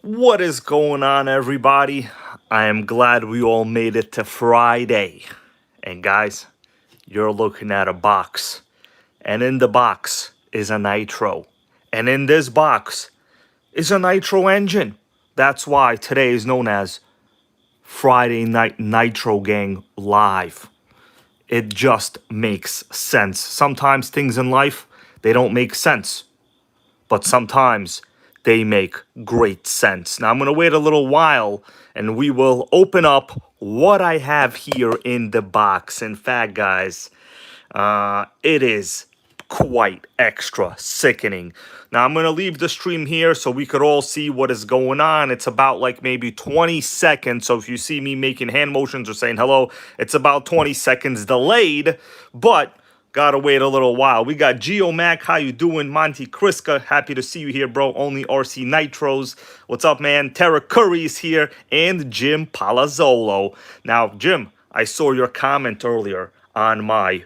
What is going on, everybody? I am glad we all made it to Friday. And guys, you're looking at a box. And in the box is a Nitro. And in this box is a Nitro engine. That's why today is known as Friday Night NitorGang Live. It just makes sense. Sometimes things in life, they don't make sense. But sometimes they make great sense. Now I'm going to wait a little while and we will open up what I have here in the box. In fact, guys, it is quite extra sickening. Now I'm going to leave the stream here so we could all see what is going on. It's about like maybe 20 seconds. So if you see me making hand motions or saying hello, it's about 20 seconds delayed, but gotta wait a little while. We got Geo Mac, how you doing? Monty Kriska, happy to see you here, bro. Only RC Nitros. What's up, man? Tara Curry's here, and Jim Palazzolo. Now, Jim, I saw your comment earlier on my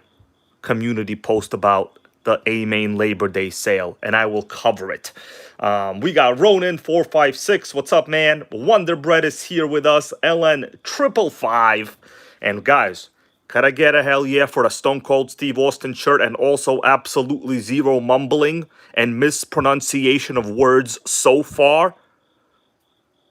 community post about the A-Main Labor Day sale, and I will cover it. We got Ronin456. What's up, man? Wonder Bread is here with us. LN555. And guys, could I get a hell yeah for the Stone Cold Steve Austin shirt, and also absolutely zero mumbling and mispronunciation of words so far?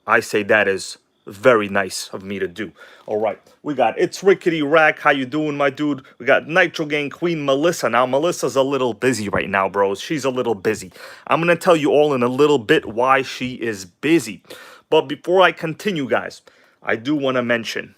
I say that is very nice of me to do. All right, we got It's Rickety Rack. How you doing, my dude? We got NitroGang Queen Melissa. Now, Melissa's a little busy right now, bros. She's a little busy. I'm going to tell you all in a little bit why she is busy. But before I continue, guys, I do want to mention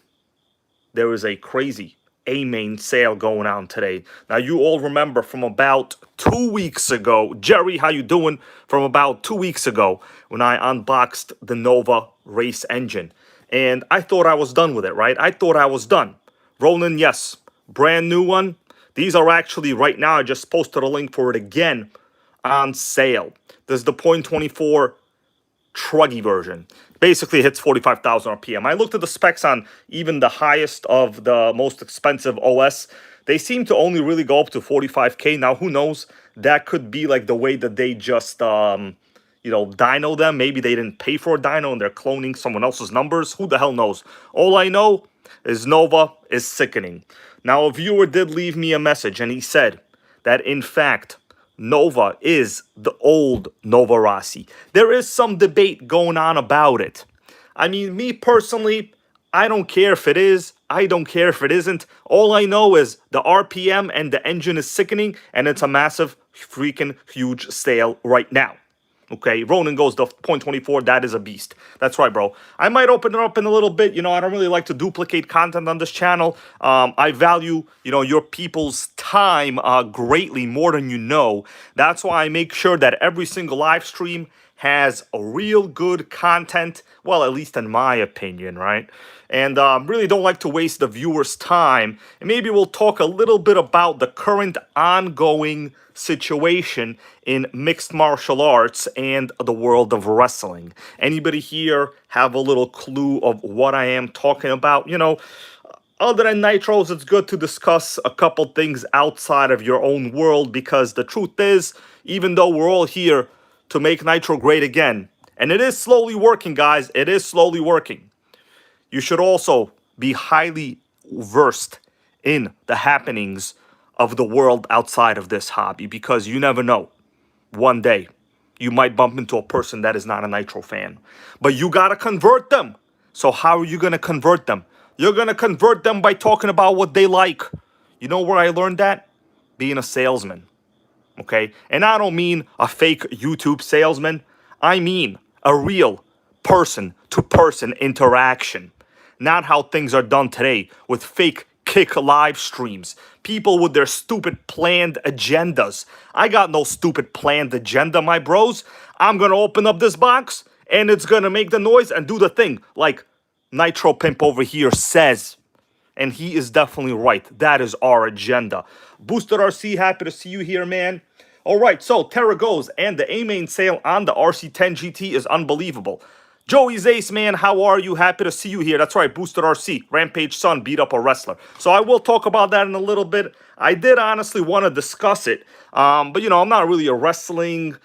there is a crazy A-Main sale going on today. Now, you all remember from about 2 weeks ago, Jerry, how you doing? From about 2 weeks ago, when I unboxed the Nova race engine. And I thought I was done with it, right? I thought I was done. Roland, yes, brand new one. These are actually, right now, I just posted a link for it again on sale. This is the .24 Truggy version. Basically hits 45,000 RPM. I looked at the specs on even the highest of the most expensive OS. They seem to only really go up to 45K. Now, who knows? That could be like the way that they just, dyno them. Maybe they didn't pay for a dyno and they're cloning someone else's numbers. Who the hell knows? All I know is Nova is sickening. Now, a viewer did leave me a message and he said that, in fact, Nova is the old Nova Rossi. There is some debate going on about it. I mean, me personally, I don't care if it is. I don't care if it isn't. All I know is the RPM and the engine is sickening, and it's a massive, freaking huge sale right now. Okay, Ronan goes the .24, that is a beast. That's right, bro. I might open it up in a little bit. You know, I don't really like to duplicate content on this channel. I value, your people's time greatly, more than you know. That's why I make sure that every single live stream has a real good content. Well, at least in my opinion, right? And really don't like to waste the viewers' time. And maybe we'll talk a little bit about the current ongoing situation in mixed martial arts and the world of wrestling. Anybody here have a little clue of what I am talking about? Other than Nitros, it's good to discuss a couple things outside of your own world, because the truth is, even though we're all here to make Nitro great again, and it is slowly working, guys, it is slowly working, you should also be highly versed in the happenings of the world outside of this hobby, because you never know. One day, you might bump into a person that is not a Nitro fan. But you got to convert them. So how are you going to convert them? You're going to convert them by talking about what they like. You know where I learned that? Being a salesman. Okay? And I don't mean a fake YouTube salesman. I mean a real person-to-person interaction. Not how things are done today with fake kick live streams. People with their stupid planned agendas. I got no stupid planned agenda, my bros. I'm going to open up this box and it's going to make the noise and do the thing like Nitro Pimp over here says. And he is definitely right. That is our agenda. Boosted RC, happy to see you here, man. All right, so Terra goes, and the A-Main sale on the RC10gt is unbelievable. Joey Zace, man, how are you? Happy to see you here. That's right, Boosted RC. Rampage Son beat up a wrestler. So I will talk about that in a little bit. I did honestly want to discuss it. But, I'm not really a wrestling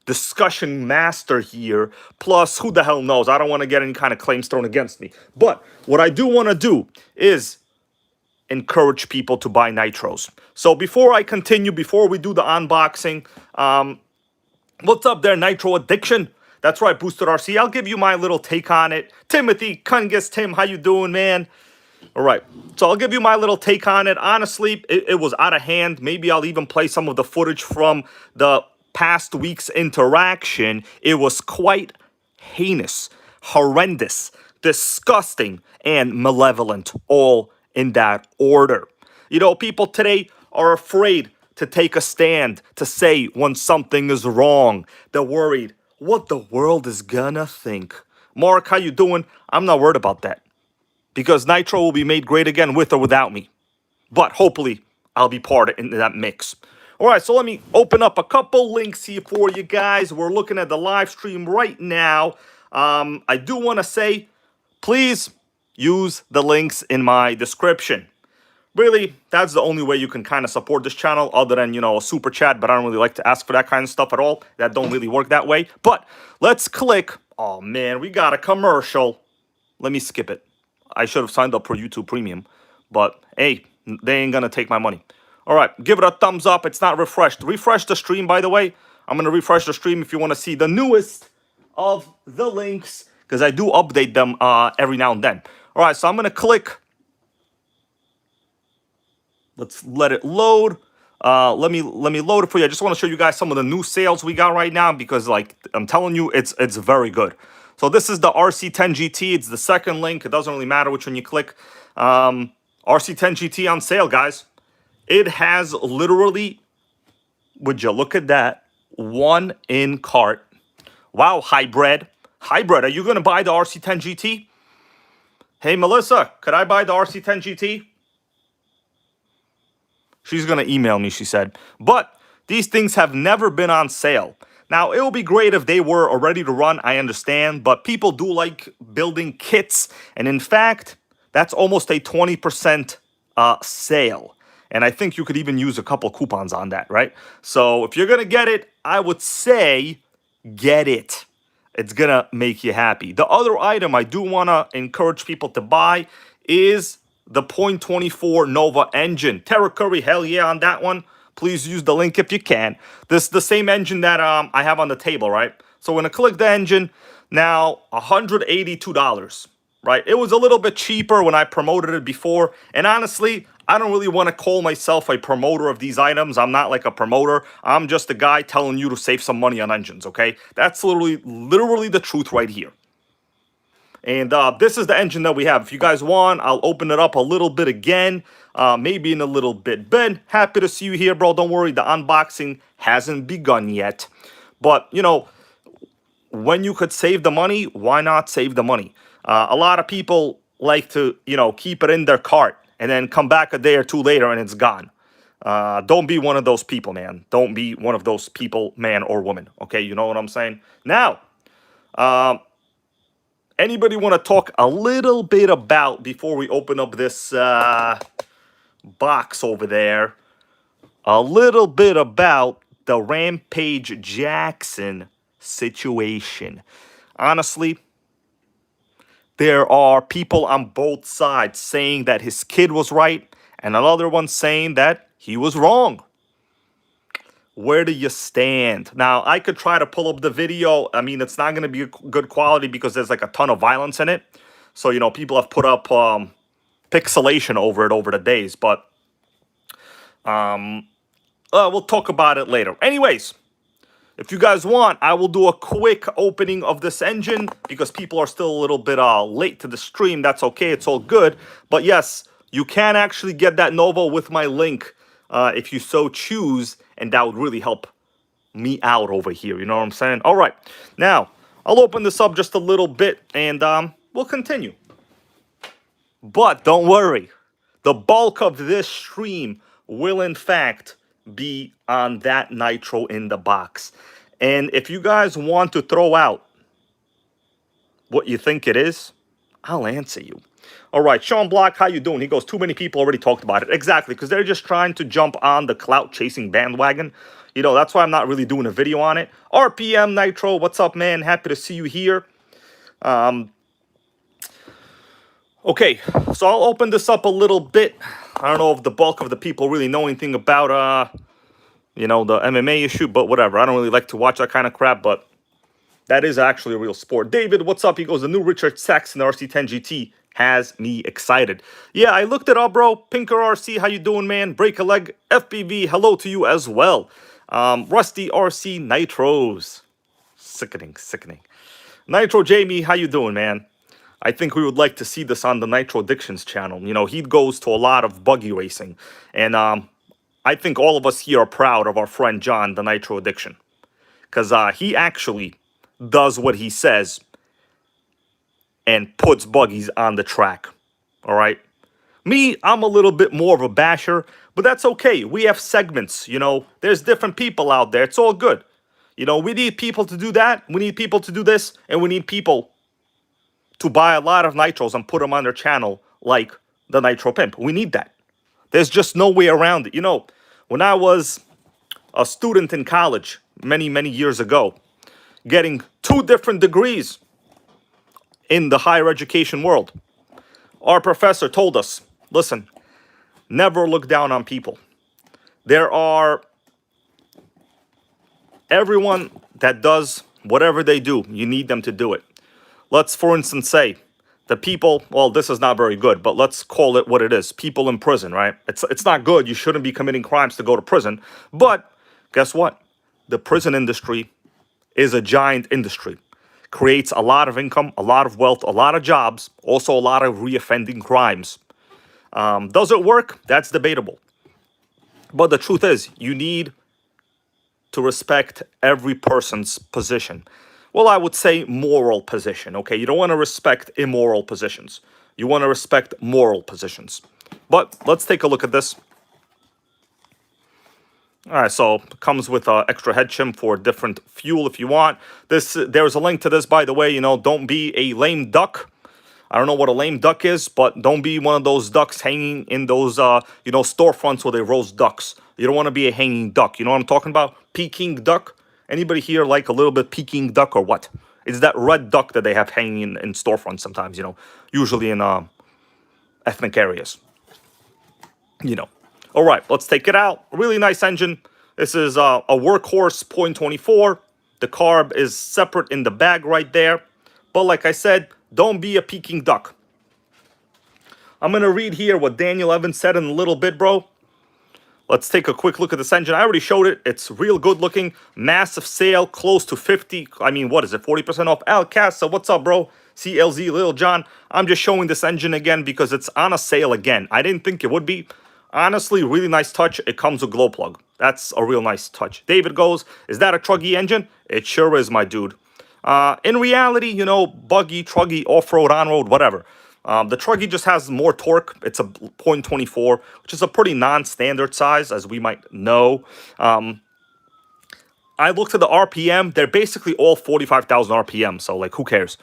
discussion master here. Plus, who the hell knows? I don't want to get any kind of claims thrown against me. But what I do want to do is encourage people to buy Nitros. So before I continue, before we do the unboxing, what's up there, Nitro Addiction? That's right, Boosted RC. I'll give you my little take on it. Timothy Cungus, Tim, how you doing, man? All right, so I'll give you my little take on it. Honestly, it was out of hand. Maybe I'll even play some of the footage from the past week's interaction. It was quite heinous, horrendous, disgusting, and malevolent, all in that order. You know, people today are afraid to take a stand, to say when something is wrong. They're worried what the world is gonna think. Mark, how you doing? I'm not worried about that, because Nitro will be made great again with or without me. But hopefully, I'll be part of that mix. All right, so let me open up a couple links here for you guys. We're looking at the live stream right now. I do want to say, please use the links in my description. Really, that's the only way you can kind of support this channel, other than, you know, a super chat. But I don't really like to ask for that kind of stuff at all. That don't really work that way. But let's click. Oh, man, we got a commercial. Let me skip it. I should have signed up for YouTube Premium, but hey, they ain't gonna take my money. All right, give it a thumbs up. It's not refreshed. Refresh the stream, by the way. I'm gonna refresh the stream if you want to see the newest of the links, because I do update them every now and then. All right, so I'm gonna click. Let's let it load. Let me load it for you. I just want to show you guys some of the new sales we got right now, because, like, I'm telling you, it's very good. So this is the RC10gt. It's the second link. It doesn't really matter which one you click. RC10gt on sale, guys. It has literally, would you look at that, one in cart. Wow, hybrid. Hybrid, are you going to buy the RC10gt? Hey, Melissa, could I buy the RC10gt? She's going to email me, she said. But these things have never been on sale. Now, it would be great if they were already to run, I understand, but people do like building kits. And in fact, that's almost a 20% sale. And I think you could even use a couple coupons on that, right? So if you're going to get it, I would say get it. It's going to make you happy. The other item I do want to encourage people to buy is the .24 Nova engine. Terra Curry, hell yeah on that one. Please use the link if you can. This is the same engine that I have on the table, right? So we're going to click the engine. Now, $182, right? It was a little bit cheaper when I promoted it before. And honestly, I don't really want to call myself a promoter of these items. I'm not like a promoter. I'm just a guy telling you to save some money on engines, okay? That's literally the truth right here. And this is the engine that we have. If you guys want, I'll open it up a little bit again, maybe in a little bit. Ben, happy to see you here, bro. Don't worry, the unboxing hasn't begun yet. But, you know, when you could save the money, why not save the money? A lot of people like to, you know, keep it in their cart and then come back a day or two later and it's gone. Don't be one of those people, man. Don't be one of those people, man or woman. Okay, you know what I'm saying? Now, anybody want to talk a little bit about, before we open up this box over there, a little bit about the Rampage Jackson situation? Honestly, there are people on both sides saying that his kid was right, and another one saying that he was wrong. Where do you stand? Now, I could try to pull up the video. I mean, it's not going to be good quality because there's like a ton of violence in it. So, you know, people have put up pixelation over it over the days. But we'll talk about it later. Anyways, if you guys want, I will do a quick opening of this engine because people are still a little bit late to the stream. That's okay. It's all good. But yes, you can actually get that Nova with my link if you so choose. And that would really help me out over here. You know what I'm saying? All right. Now, I'll open this up just a little bit and we'll continue. But don't worry. The bulk of this stream will, in fact, be on that Nitro in the box. And if you guys want to throw out what you think it is, I'll answer you. All right, Sean Block, how you doing? He goes, too many people already talked about it. Exactly, because they're just trying to jump on the clout chasing bandwagon. That's why I'm not really doing a video on it. RPM Nitro, what's up, man? Happy to see you here. Okay, so I'll open this up a little bit. I don't know if the bulk of the people really know anything about, the MMA issue, but whatever. I don't really like to watch that kind of crap, but that is actually a real sport. David, what's up? He goes, the new Richard Saxon RC10gt has me excited. Yeah, I looked it up, bro. Pinker RC, how you doing, man? Break a leg. FBV, hello to you as well. Rusty RC Nitros. Sickening, sickening. Nitro Jamie, how you doing, man? I think we would like to see this on the Nitro Addictions channel. He goes to a lot of buggy racing. And I think all of us here are proud of our friend John, the Nitro Addiction. Because he actually does what he says and puts buggies on the track. All right? Me, I'm a little bit more of a basher, but that's okay. We have segments, There's different people out there. It's all good. We need people to do that. We need people to do this. And we need people to buy a lot of Nitros and put them on their channel like the Nitro Pimp. We need that. There's just no way around it. When I was a student in college many, many years ago, getting 2 different degrees in the higher education world, our professor told us, listen, never look down on people. Everyone that does whatever they do, you need them to do it. Let's, for instance, say the people, well, this is not very good, but let's call it what it is. People in prison, right? It's not good. You shouldn't be committing crimes to go to prison. But guess what? The prison industry is a giant industry. Creates a lot of income, a lot of wealth, a lot of jobs, also a lot of reoffending crimes. Does it work? That's debatable. But the truth is, you need to respect every person's position. Well, I would say moral position, okay? You don't want to respect immoral positions. You want to respect moral positions. But let's take a look at this. All right, so it comes with extra head shim for different fuel if you want. There's a link to this, by the way. Don't be a lame duck. I don't know what a lame duck is, but don't be one of those ducks hanging in those, storefronts where they roast ducks. You don't want to be a hanging duck. You know what I'm talking about? Peking duck. Anybody here like a little bit Peking duck or what? It's that red duck that they have hanging in storefronts sometimes, usually in ethnic areas. All right, let's take it out. Really nice engine. This is a workhorse 0.24. The carb is separate in the bag right there. But like I said, don't be a Peking duck. I'm going to read here what Daniel Evans said in a little bit, bro. Let's take a quick look at this engine. I already showed it. It's real good looking. Massive sale, close to 50. I mean, what is it? 40% off. Al Casa, what's up, bro? CLZ, Lil John. I'm just showing this engine again because it's on a sale again. I didn't think it would be. Honestly, really nice touch. It comes with glow plug. That's a real nice touch. David goes, is that a truggy engine? It sure is, my dude. In reality, buggy, truggy, off-road, on-road, whatever. The truggy just has more torque. It's a 0.24, which is a pretty non-standard size, as we might know. I looked at the RPM. They're basically all 45,000 RPM, so, who cares?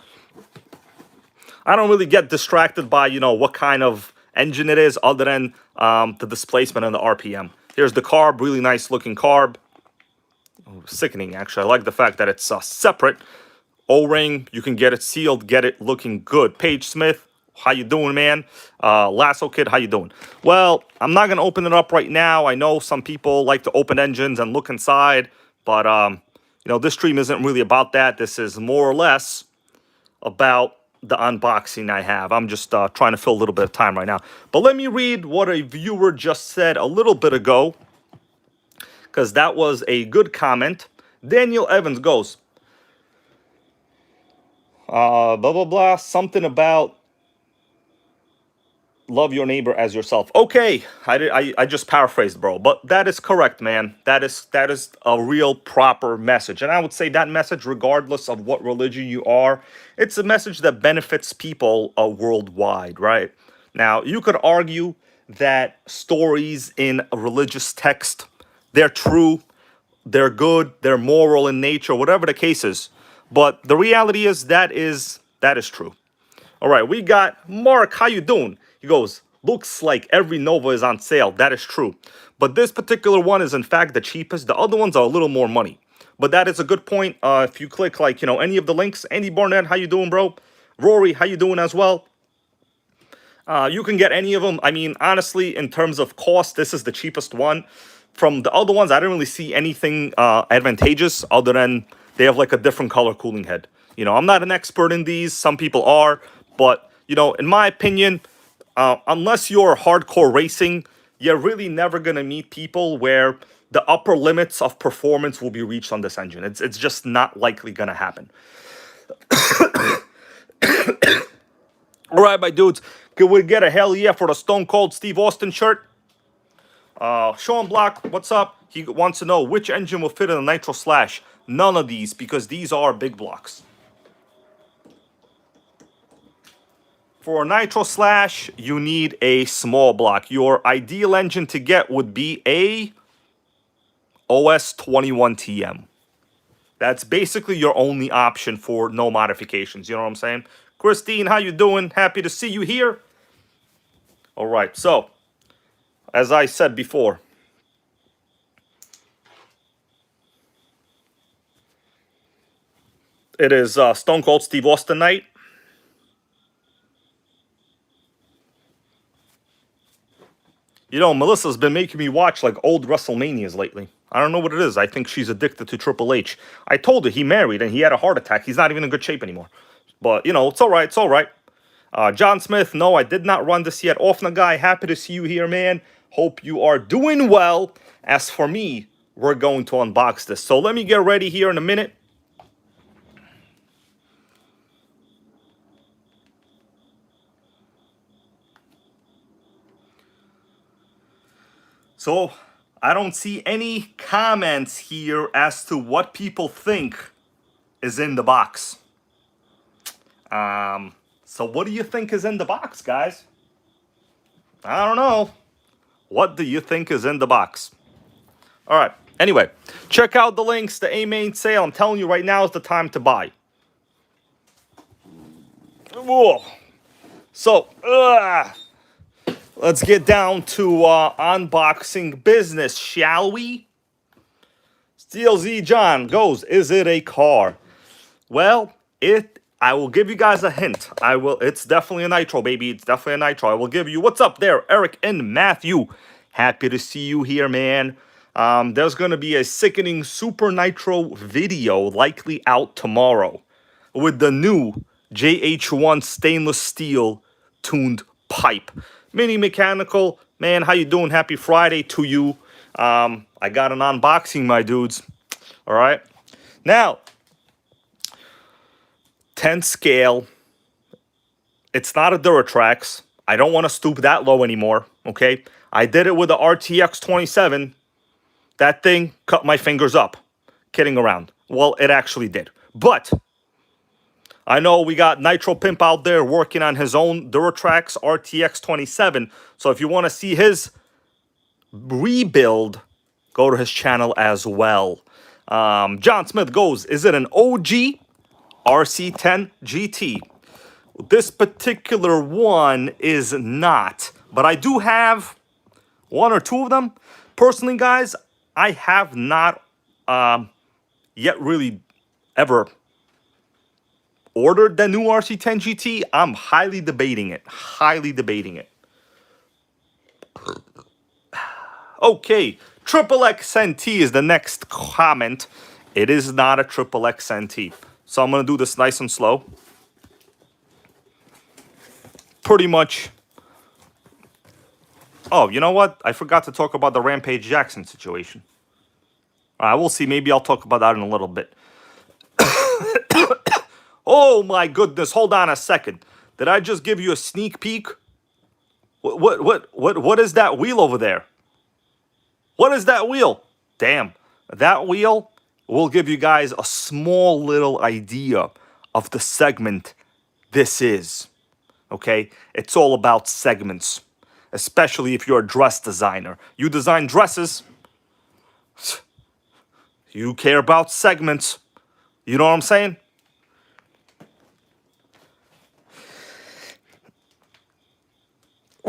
I don't really get distracted by, what kind of engine it is other than the displacement and the RPM. Here's the carb, really nice looking carb. Oh, sickening, actually. I like the fact that it's separate. O-ring, you can get it sealed, get it looking good. Paige Smith, how you doing, man? Lasso Kid, how you doing? Well, I'm not going to open it up right now. I know some people like to open engines and look inside, but, this stream isn't really about that. This is more or less about the unboxing I have. I'm just trying to fill a little bit of time right now. But let me read what a viewer just said a little bit ago, because that was a good comment. Daniel Evans goes, blah, blah, blah, something about love your neighbor as yourself. Okay, I just paraphrased, bro, but that is correct, man. That is a real proper message. And I would say that message, regardless of what religion you are, it's a message that benefits people worldwide, right? Now, you could argue that stories in a religious text, they're true, they're good, they're moral in nature, whatever the case is. But the reality is that is true. All right, we got Mark. How you doing? He goes, looks like every Nova is on sale. That is true. But this particular one is in fact the cheapest. The other ones are a little more money. But that is a good point. If you click like, any of the links, Andy Barnett, how you doing, bro? Rory, how you doing as well? You can get any of them. I mean, honestly, in terms of cost, this is the cheapest one. From the other ones, I didn't really see anything advantageous other than they have like a different color cooling head. I'm not an expert in these. Some people are. But, in my opinion, unless you're hardcore racing, you're really never going to meet people where the upper limits of performance will be reached on this engine. It's just not likely going to happen. All right, my dudes. Can we get a hell yeah for the Stone Cold Steve Austin shirt? Sean Block, what's up? He wants to know which engine will fit in a Nitro Slash. None of these, because these are big blocks. For a Nitro Slash, you need a small block. Your ideal engine to get would be a OS21TM. That's basically your only option for no modifications. You know what I'm saying? Christine, how you doing? Happy to see you here. All right, so as I said before, it is Stone Cold Steve Austin night. Melissa's been making me watch like old WrestleManias lately. I don't know what it is. I think she's addicted to Triple H. I told her he married and he had a heart attack. He's not even in good shape anymore. But, it's all right. It's all right. John Smith, no, I did not run this yet. Offna Guy, happy to see you here, man. Hope you are doing well. As for me, we're going to unbox this. So let me get ready here in a minute. So I don't see any comments here as to what people think is in the box. So what do you think is in the box, guys? I don't know. What do you think is in the box? All right. Anyway, check out the links. The A-Main sale. I'm telling you right now is the time to buy. Whoa. So, let's get down to unboxing business, shall we? Steel Z John goes, is it a car? Well, I will give you guys a hint. It's definitely a Nitro, baby. It's definitely a Nitro. I will give you, what's up there, Eric and Matthew? Happy to see you here, man. There's going to be a sickening Super Nitro video likely out tomorrow with the new JH1 stainless steel tuned pipe. Mini mechanical. Man, how you doing? Happy Friday to you. I got an unboxing, my dudes. All right. Now, 10 scale. It's not a Duratrax. I don't want to stoop that low anymore, okay? I did it with the RTX 27. That thing cut my fingers up. Kidding around. Well, it actually did. But I know we got Nitro Pimp out there working on his own Duratrax RTX 27. So if you want to see his rebuild, go to his channel as well. John Smith goes, is it an OG RC10gt? This particular one is not, but I do have one or two of them. Personally, guys, I have not yet really ever ordered the new RC10GT. I'm highly debating it. Okay, Triple XNT is the next comment. It is not a Triple XNT. So I'm going to do this nice and slow. Pretty much. Oh, you know what? I forgot to talk about the Rampage Jackson situation. We'll see. Maybe I'll talk about that in a little bit. Oh my goodness! Hold on a second. Did I just give you a sneak peek? What is that wheel over there? What is that wheel? Damn, that wheel will give you guys a small little idea of the segment this is. Okay, it's all about segments, especially if you're a dress designer. You design dresses. You care about segments. You know what I'm saying?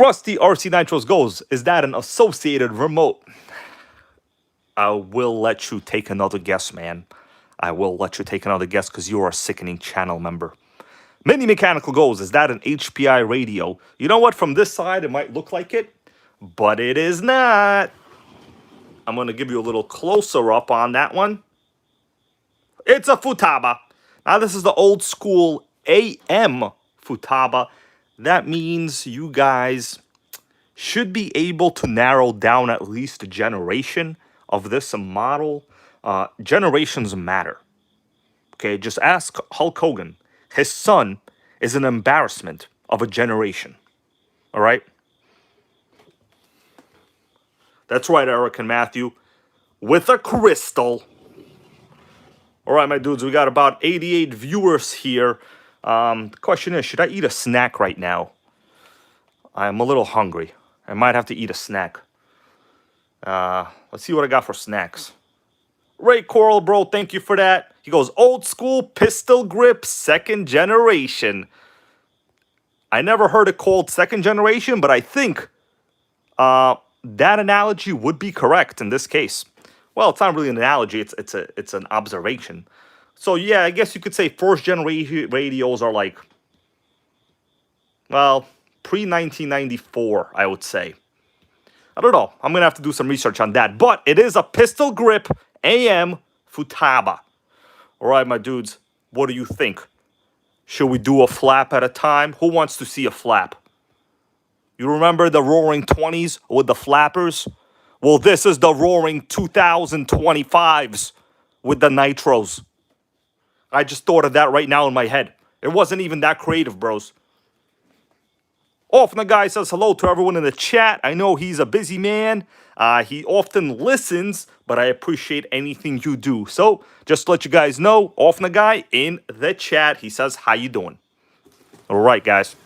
Rusty RC Nitros goes, is that an associated remote? I will let you take another guess, man. I will let you take another guess because you are a sickening channel member. Mini Mechanical goes, is that an HPI radio? You know what? From this side, it might look like it, but it is not. I'm going to give you a little closer up on that one. It's a Futaba. Now, this is the old school AM Futaba. That means you guys should be able to narrow down at least a generation of this model. Generations matter. Okay, just ask Hulk Hogan. His son is an embarrassment of a generation. All right? That's right, Eric and Matthew. With a crystal. All right, my dudes, we got about 88 viewers here. The question is, should I eat a snack right now? I'm a little hungry. I might have to eat a snack. Let's see what I got for snacks. Ray Coral, bro, thank you for that. He goes, old school pistol grip, second generation. I never heard it called second generation, but I think that analogy would be correct in this case. Well, it's not really an analogy, it's an observation. So yeah, I guess you could say first generation radios are like, well, pre-1994, I would say. I don't know. I'm going to have to do some research on that. But it is a pistol grip AM Futaba. All right, my dudes, what do you think? Should we do a flap at a time? Who wants to see a flap? You remember the Roaring 20s with the flappers? Well, this is the Roaring 2025s with the Nitros. I just thought of that right now in my head. It wasn't even that creative, bros. Often the guy says hello to everyone in the chat. I know he's a busy man. He often listens, but I appreciate anything you do. So, just to let you guys know, often the guy in the chat, he says, how you doing? All right, guys.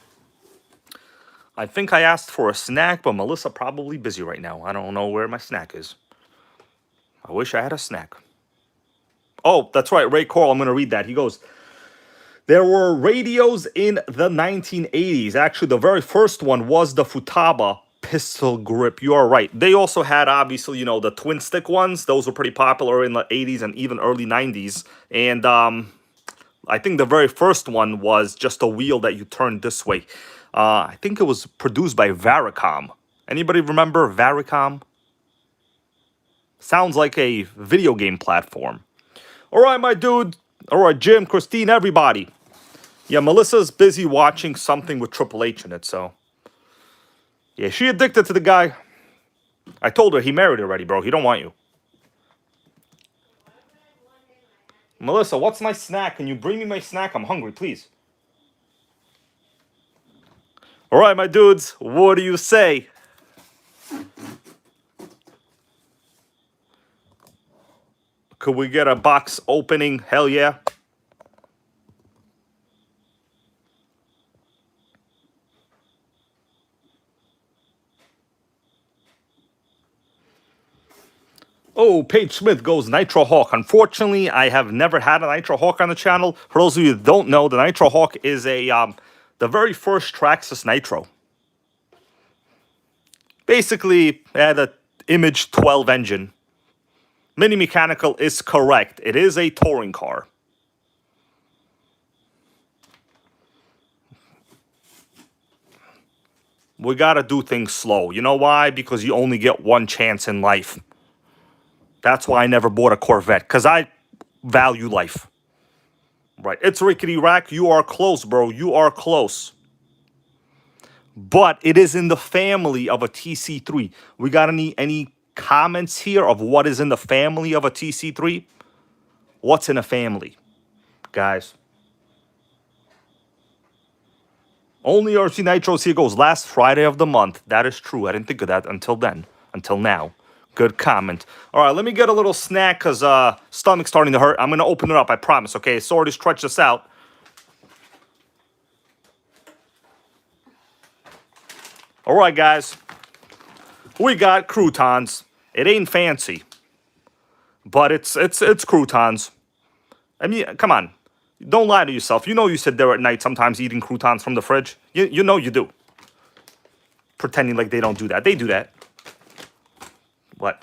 I think I asked for a snack, but Melissa probably busy right now. I don't know where my snack is. I wish I had a snack. Oh, that's right, Ray Coral. I'm going to read that. He goes, there were radios in the 1980s. Actually, the very first one was the Futaba pistol grip. You are right. They also had, obviously, you know, the twin stick ones. Those were pretty popular in the 80s and even early 90s. And I think the very first one was just a wheel that you turned this way. I think it was produced by Varicom. Anybody remember Varicom? Sounds like a video game platform. All right, my dude. All right, Jim, Christine, everybody. Yeah, Melissa's busy watching something with Triple H in it, so. Yeah, she addicted to the guy. I told her he married already, bro. He don't want you. Melissa, what's my snack? Can you bring me my snack? I'm hungry, please. All right, my dudes. What do you say? Could we get a box opening? Hell yeah. Oh, Paige Smith goes Nitro Hawk. Unfortunately, I have never had a Nitro Hawk on the channel. For those of you that don't know, the Nitro Hawk is a the very first Traxxas Nitro. Basically, it had an Image 12 engine. Mini Mechanical is correct. It is a touring car. We gotta do things slow. You know why? Because you only get one chance in life. That's why I never bought a Corvette, because I value life. Right, it's Rickety Rack. You are close, bro. You are close. But it is in the family of a TC3. We got any comments here of what is in the family of a TC3? What's in a family, guys? Only RC Nitros here goes last Friday of the month. That is true. I didn't think of that until then, until now. Good comment. All right, let me get a little snack because stomach's starting to hurt. I'm going to open it up, I promise, okay? Sorry to stretch this out. All right, guys. We got croutons. It ain't fancy, but it's croutons. I mean, come on. Don't lie to yourself. You know you sit there at night sometimes eating croutons from the fridge. You know you do. pretending like they don't do that. They do that. What?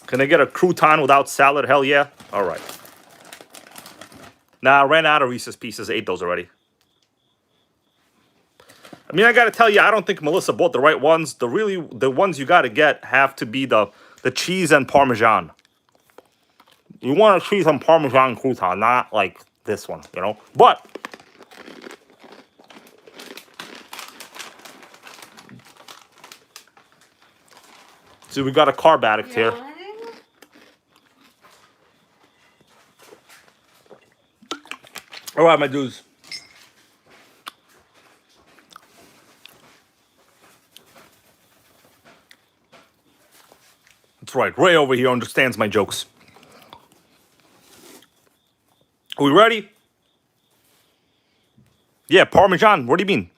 Can I get a crouton without salad? Hell yeah. All right. Nah, I ran out of Reese's Pieces. Ate those already. I mean, I got to tell you, I don't think Melissa bought the right ones. The ones you got to get have to be the cheese and Parmesan. You want a cheese and Parmesan crouton, not like this one, you know? But see, we got a carb addict here. All right, my dudes. That's right. Ray over here understands my jokes. Are we ready? Yeah, Parmesan. What do you mean?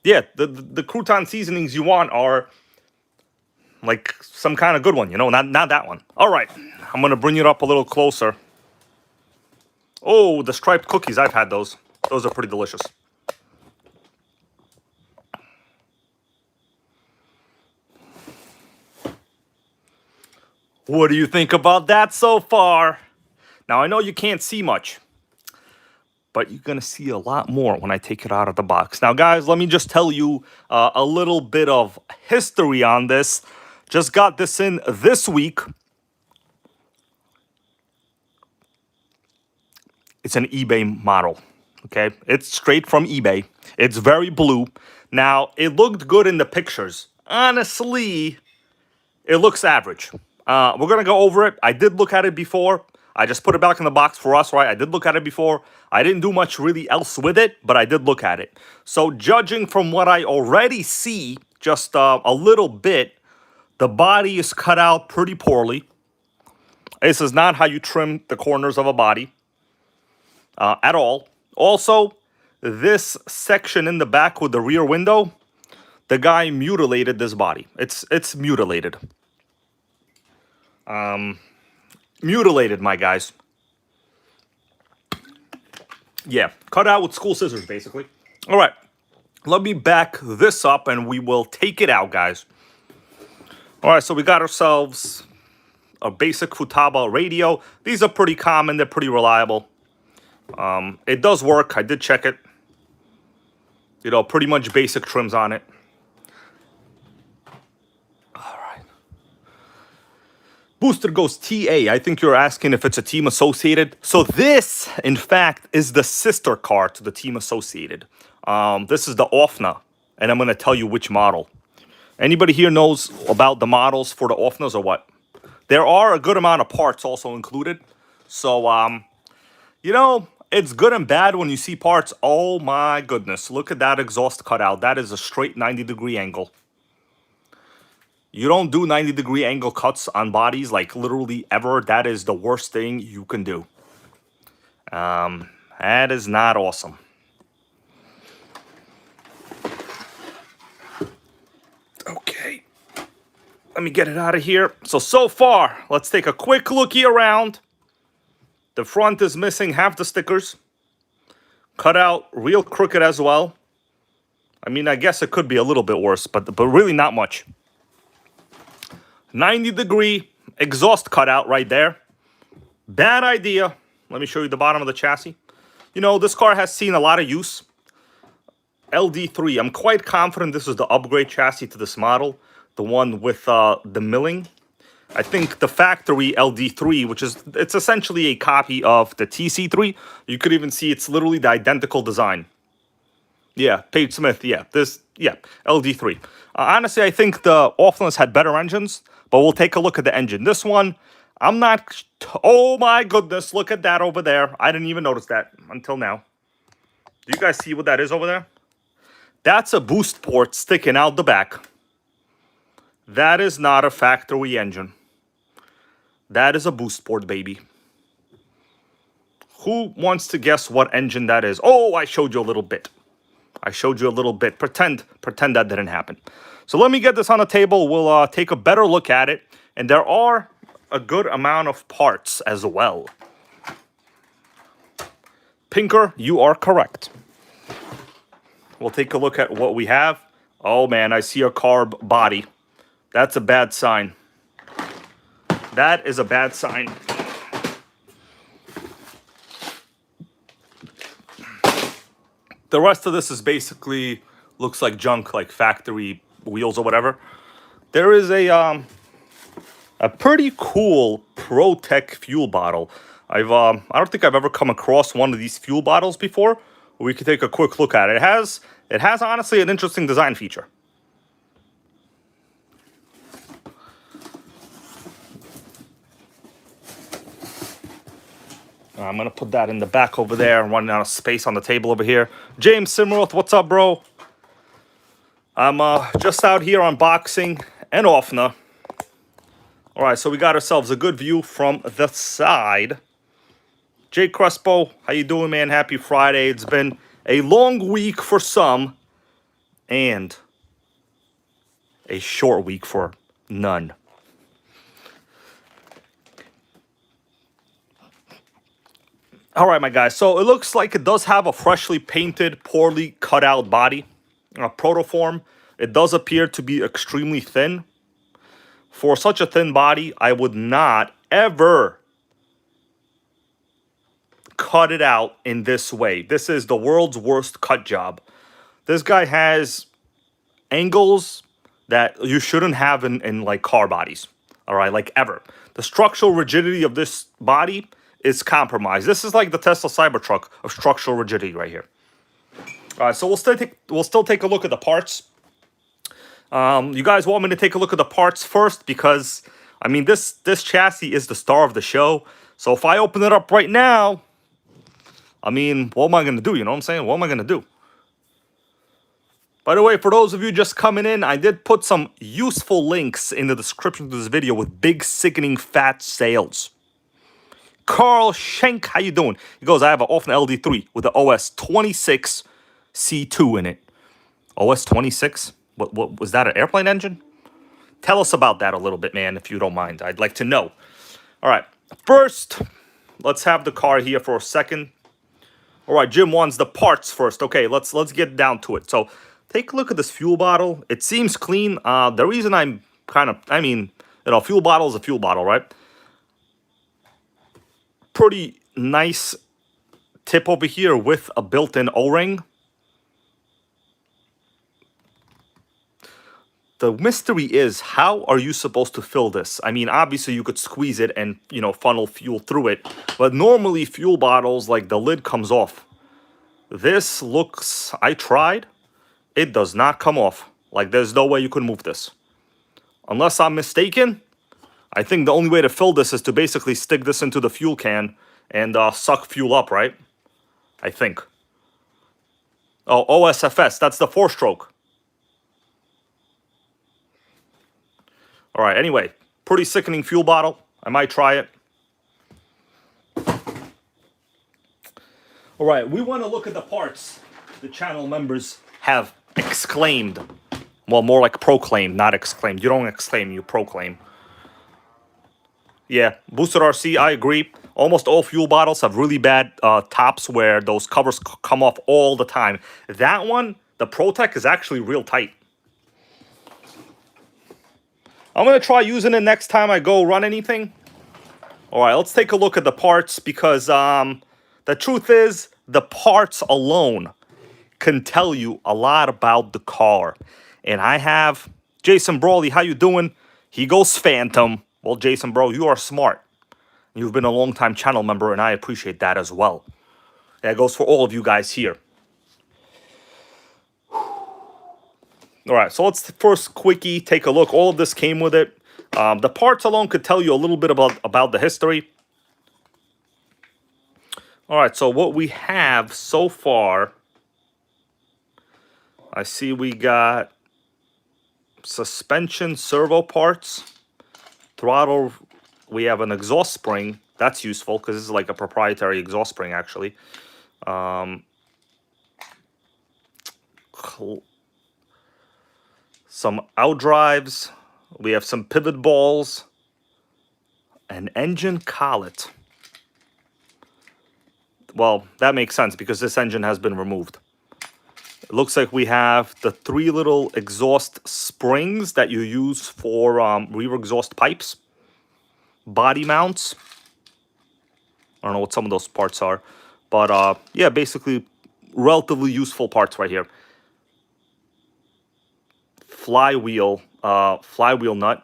Yeah, the crouton seasonings you want are like some kind of good one, you know, not that one. All right, I'm gonna bring it up a little closer. Oh, the striped cookies, I've had those. Those are pretty delicious. What do you think about that so far? Now, I know you can't see much, but you're gonna see a lot more when I take it out of the box. Now, guys, let me just tell you a little bit of history on this. Just got this in this week. It's an eBay model, okay? It's straight from eBay. It's very blue. Now, it looked good in the pictures. Honestly, it looks average. We're going to go over it. I did look at it before. I just put it back in the box for us, right? I did look at it before. I didn't do much really else with it, but I did look at it. So judging from what I already see, just a little bit, the body is cut out pretty poorly. This is not how you trim the corners of a body. At all. Also, this section in the back with the rear window, the guy mutilated this body. It's mutilated. Mutilated, my guys. Yeah, cut out with school scissors, basically. All right, let me back this up and we will take it out, guys. All right, so we got ourselves a basic Futaba radio. These are pretty common. They're pretty reliable. It does work. I did check it. You know, pretty much basic trims on it. All right. Booster goes TA. I think you're asking if it's a Team Associated. So this, in fact, is the sister car to the Team Associated. This is the OFNA, and I'm going to tell you which model. Anybody here knows about the models for the OFNAs or what? There are a good amount of parts also included. So, you know, it's good and bad when you see parts. Oh my goodness, look at that exhaust cutout. That is a straight 90-degree angle. You don't do 90-degree angle cuts on bodies, like literally ever. That is the worst thing you can do. That is not awesome. Okay, let me get it out of here. So far, let's take a quick lookie around. The front is missing half the stickers. Cut out real crooked as well. I mean, I guess it could be a little bit worse, but really not much. 90-degree exhaust cutout right there. Bad idea. Let me show you the bottom of the chassis. You know, this car has seen a lot of use. LD3. I'm quite confident this is the upgrade chassis to this model. The one with the milling. I think the factory LD3, which is, it's essentially a copy of the TC3. You could even see it's literally the identical design. Yeah, Page Smith, yeah, LD3. Honestly, I think the OFNAs had better engines, but we'll take a look at the engine. This one, I'm not, oh my goodness, look at that over there. I didn't even notice that until now. Do you guys see what that is over there? That's a boost port sticking out the back. That is not a factory engine. That is a boost port, baby. Who wants to guess what engine that is? Oh, I showed you a little bit. I showed you a little bit. Pretend that didn't happen. So let me get this on the table. We'll take a better look at it. And there are a good amount of parts as well. Pinker, you are correct. we'll take a look at what we have. Oh man, I see a carb body. That's a bad sign. That is a bad sign. The rest of this is basically looks like junk, like factory wheels or whatever. There is a pretty cool ProTech fuel bottle. I don't think I've ever come across one of these fuel bottles before. We could take a quick look at it. It has honestly an interesting design feature. I'm going to put that in the back over there. I'm running out of space on the table over here. James Simroth, what's up, bro? I'm just out here unboxing an Offner. All right, so we got ourselves a good view from the side. Jay Crespo, how you doing, man? Happy Friday. It's been a long week for some and a short week for none. All right, my guys. So it looks like it does have a freshly painted, poorly cut out body. Protoform. It does appear to be extremely thin. For such a thin body, I would not ever cut it out in this way. This is the world's worst cut job. This guy has angles that you shouldn't have in like car bodies. All right, like ever. The structural rigidity of this body is compromised. This is like the Tesla Cybertruck of structural rigidity right here. All right, so we'll still take a look at the parts. You guys want me to take a look at the parts first because I mean this chassis is the star of the show. So if I open it up right now, I mean, what am I gonna do? You know what I'm saying? What am I gonna do? By the way, for those of you just coming in, I did put some useful links in the description of this video with big sickening fat sales. Carl Schenk, how you doing? He goes, I have an Offner LD3 with the OS 26 C2 in it. OS 26? What was that, an airplane engine? Tell us about that a little bit, man, if you don't mind. I'd like to know. All right, first, let's have the car here for a second. All right, Jim wants the parts first. Okay, let's get down to it. So take a look at this fuel bottle. It seems clean. The reason I'm fuel bottle is a fuel bottle, right? Pretty nice tip over here with a built-in O-ring. The mystery is, how are you supposed to fill this? I mean, obviously you could squeeze it and, you know, funnel fuel through it. But normally fuel bottles, like the lid comes off. This looks, I tried. It does not come off. Like there's no way you can move this. Unless I'm mistaken, I think the only way to fill this is to basically stick this into the fuel can and suck fuel up, right? I think. Oh, OSFS, that's the 4-stroke. All right, anyway, pretty sickening fuel bottle. I might try it. All right, we want to look at the parts the channel members have exclaimed. Well, more like proclaimed, not exclaimed. You don't exclaim, you proclaim. Yeah, Boosted RC, I agree. Almost all fuel bottles have really bad tops where those covers come off all the time. That one, the ProTech, is actually real tight. I'm going to try using it next time I go run anything. All right, let's take a look at the parts because the truth is the parts alone can tell you a lot about the car. And I have Jason Brawley, how you doing? He goes Phantom. Well, Jason, bro, you are smart. You've been a long-time channel member, and I appreciate that as well. That goes for all of you guys here. All right, so let's first quickie take a look. All of this came with it. The parts alone could tell you a little bit about the history. All right, so what we have so far, I see we got suspension servo parts, throttle. We have an exhaust spring. That's useful because this is like a proprietary exhaust spring, actually. Some outdrives. We have some pivot balls. An engine collet. Well, that makes sense because this engine has been removed. It looks like we have the 3 little exhaust springs that you use for rear exhaust pipes. Body mounts. I don't know what some of those parts are. But yeah, basically relatively useful parts right here. Flywheel nut.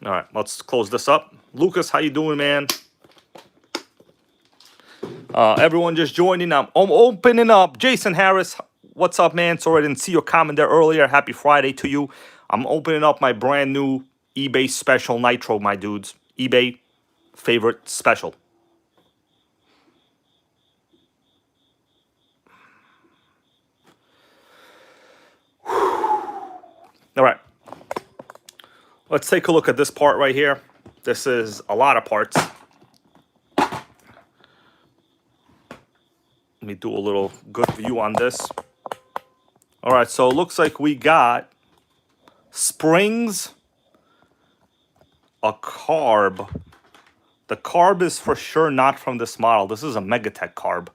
All right, let's close this up. Lucas, how you doing, man? Everyone just joining. I'm opening up. Jason Harris, what's up, man? Sorry I didn't see your comment there earlier. Happy Friday to you. I'm opening up my brand new eBay special Nitro, my dudes. eBay favorite special. All right. Let's take a look at this part right here. This is a lot of parts. Let me do a little good view on this. All right, so it looks like we got springs, a carb. The carb is for sure not from this model. This is a Megatech carb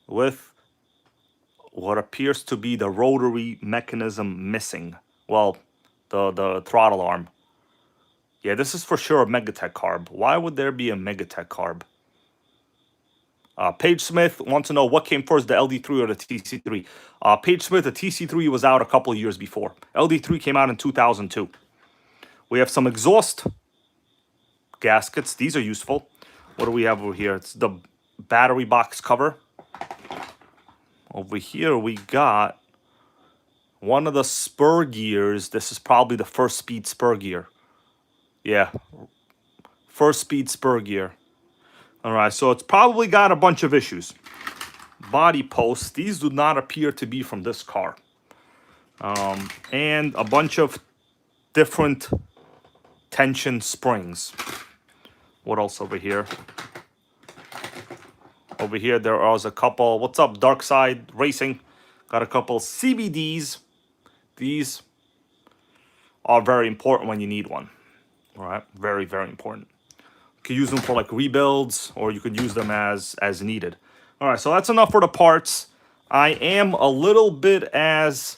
with what appears to be the rotary mechanism missing. Well, the throttle arm. Yeah, this is for sure a Megatech carb. Why would there be a Megatech carb? Paige Smith wants to know what came first, the LD3 or the TC3. Paige Smith, the TC3 was out a couple of years before. LD3 came out in 2002. We have some exhaust gaskets. These are useful. What do we have over here? It's the battery box cover. Over here we got one of the spur gears. This is probably the first speed spur gear. Yeah, first speed spur gear. All right, so it's probably got a bunch of issues. Body posts. These do not appear to be from this car. And a bunch of different tension springs. What else over here? Over here there was a couple. What's up, Dark Side Racing? Got a couple CBDs. These are very important when you need one. All right, very, very important. You could use them for like rebuilds, or you could use them as needed. All right, so that's enough for the parts. I am a little bit, as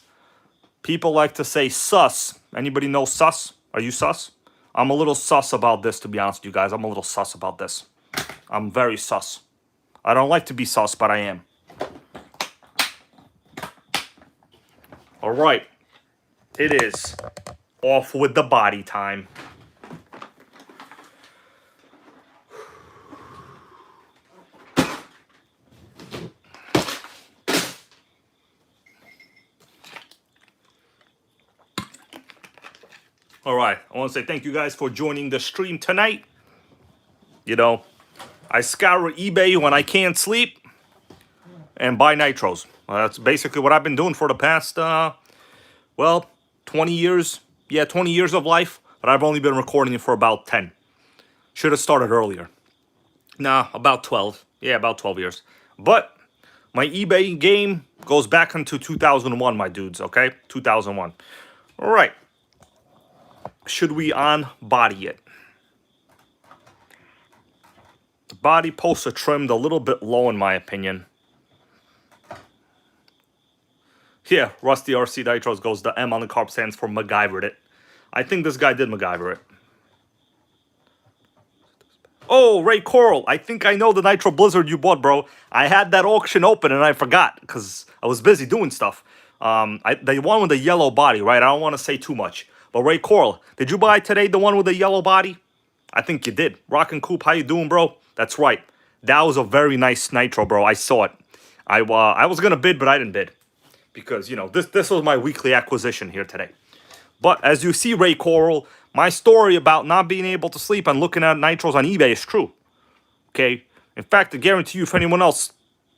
people like to say, sus. Anybody know sus? Are you sus? I'm a little sus about this, to be honest with you guys. I'm a little sus about this. I'm very sus. I don't like to be sus, but I am. All right. It is off with the body time. All right, I want to say thank you guys for joining the stream tonight. You know, I scour eBay when I can't sleep and buy nitros. That's basically what I've been doing for the past, well, 20 years. Yeah, 20 years of life, but I've only been recording it for about 10. Should have started earlier. Nah, about 12. Yeah, about 12 years. But my eBay game goes back into 2001, my dudes, okay? 2001. All right. Should we on-body it? The body posts are trimmed a little bit low, in my opinion. Yeah, Rusty RC Nitros goes, the M on the carb stands for MacGyvered it. I think this guy did MacGyver it. Oh, Ray Coral, I think I know the Nitro Blizzard you bought, bro. I had that auction open and I forgot because I was busy doing stuff. The one with the yellow body, right? I don't want to say too much. But Ray Coral, did you buy today the one with the yellow body? I think you did. Rockin' Coop, how you doing, bro? That's right. That was a very nice Nitro, bro. I saw it. I was gonna bid, but I didn't bid because you know this was my weekly acquisition here today. But as you see, Ray Coral, my story about not being able to sleep and looking at nitros on eBay is true. Okay. In fact, I guarantee you, if anyone else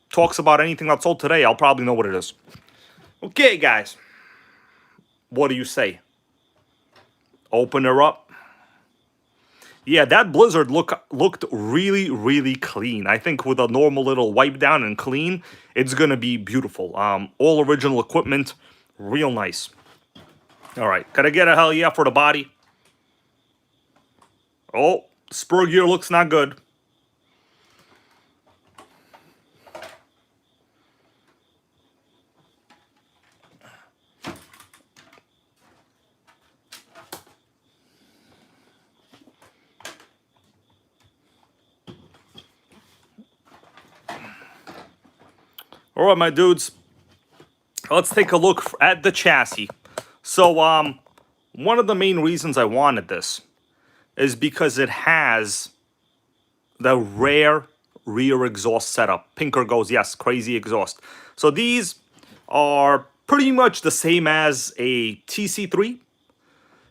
talks about anything that's sold today, I'll probably know what it is. Okay, guys. What do you say? Open her up. Yeah, that Blizzard looked really, really clean. I think with a normal little wipe down and clean, it's going to be beautiful. All original equipment. Real nice. All right. Can I get a hell yeah for the body? Oh, spur gear looks not good. All right, my dudes, let's take a look at the chassis. So, one of the main reasons I wanted this is because it has the rare rear exhaust setup. Pinker goes, yes, crazy exhaust. So these are pretty much the same as a TC3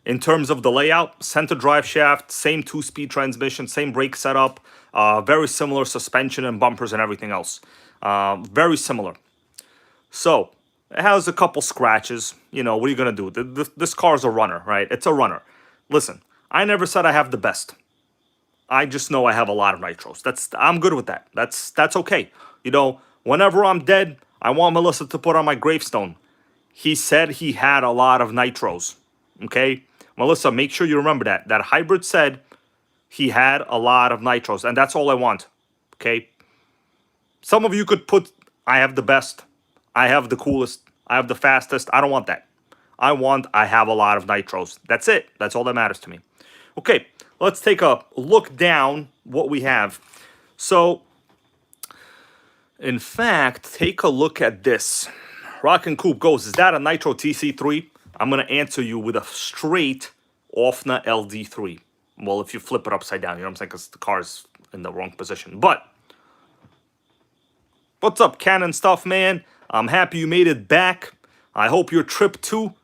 in terms of the layout. Center drive shaft, same 2-speed transmission, same brake setup, very similar suspension and bumpers and everything else. Very similar. So it has a couple scratches. You know, what are you going to do? This car's a runner, right? It's a runner. Listen, I never said I have the best. I just know I have a lot of nitros. I'm good with that. That's okay. You know, whenever I'm dead, I want Melissa to put on my gravestone, he said he had a lot of nitros. Okay? Melissa, make sure you remember that. That hybrid said he had a lot of nitros, and that's all I want. Okay? Some of you could put, I have the best, I have the coolest, I have the fastest. I don't want that. I have a lot of nitros. That's it. That's all that matters to me. Okay, let's take a look down what we have. So, in fact, take a look at this. Rock and Coop goes, is that a Nitro TC3? I'm going to answer you with a straight Offna LD3. Well, if you flip it upside down, you know what I'm saying? Because the car's in the wrong position. But, what's up, Canon stuff, man? I'm happy you made it back. I hope your trip to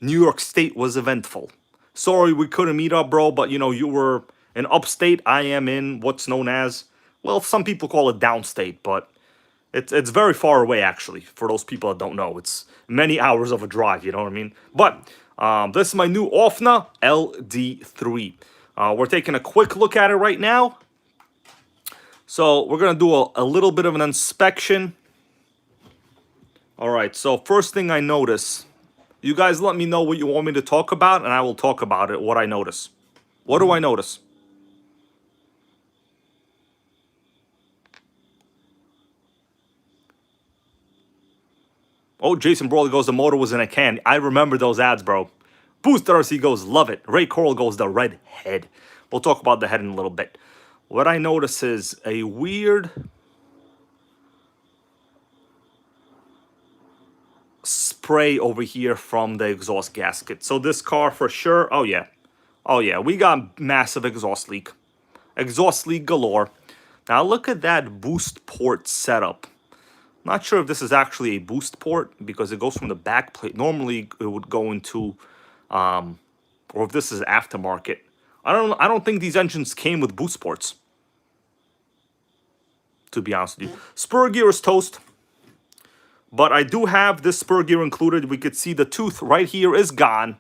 New York State was eventful. Sorry we couldn't meet up, bro, but, you know, you were in upstate. I am in what's known as, well, some people call it downstate, but it's very far away, actually, for those people that don't know. It's many hours of a drive, you know what I mean? But this is my new Offna LD3. We're taking a quick look at it right now. So we're going to do a little bit of an inspection. All right, so first thing I notice, you guys let me know what you want me to talk about, and I will talk about it, what I notice. What do I notice? Oh, Jason Brawley goes, the motor was in a can. I remember those ads, bro. Booster RC goes, love it. Ray Coral goes, the red head. We'll talk about the head in a little bit. What I notice is a weird spray over here from the exhaust gasket. So this car for sure, oh yeah, we got massive exhaust leak. Exhaust leak galore. Now look at that boost port setup. Not sure if this is actually a boost port because it goes from the back plate. Normally it would go into, or if this is aftermarket. I don't think these engines came with boost ports, to be honest with you. Spur gear is toast. But I do have this spur gear included. We could see the tooth right here is gone.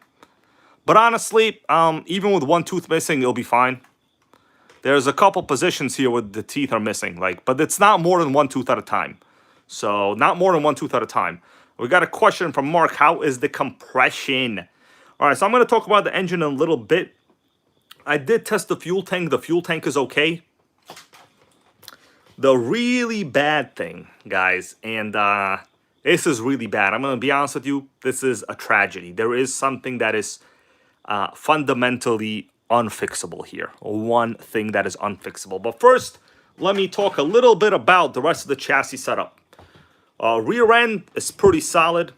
But honestly, even with one tooth missing, it'll be fine. There's a couple positions here where the teeth are missing, but it's not more than one tooth at a time. So, not more than one tooth at a time. We got a question from Mark. How is the compression? All right, so I'm going to talk about the engine in a little bit. I did test the fuel tank. The fuel tank is okay. The really bad thing, guys, and this is really bad. I'm going to be honest with you. This is a tragedy. There is something that is fundamentally unfixable here. One thing that is unfixable. But first, let me talk a little bit about the rest of the chassis setup. Rear end is pretty solid.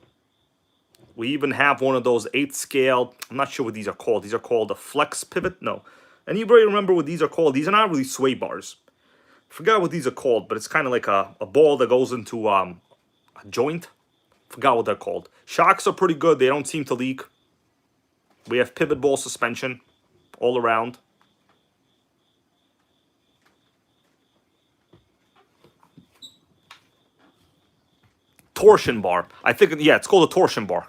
We even have one of those 8th scale. I'm not sure what these are called. These are called a flex pivot. No. Anybody remember what these are called? These are not really sway bars. I forgot what these are called, but it's kind of like a ball that goes into a joint. Forgot what they're called. Shocks are pretty good. They don't seem to leak. We have pivot ball suspension all around. Torsion bar. I think, yeah, it's called a torsion bar.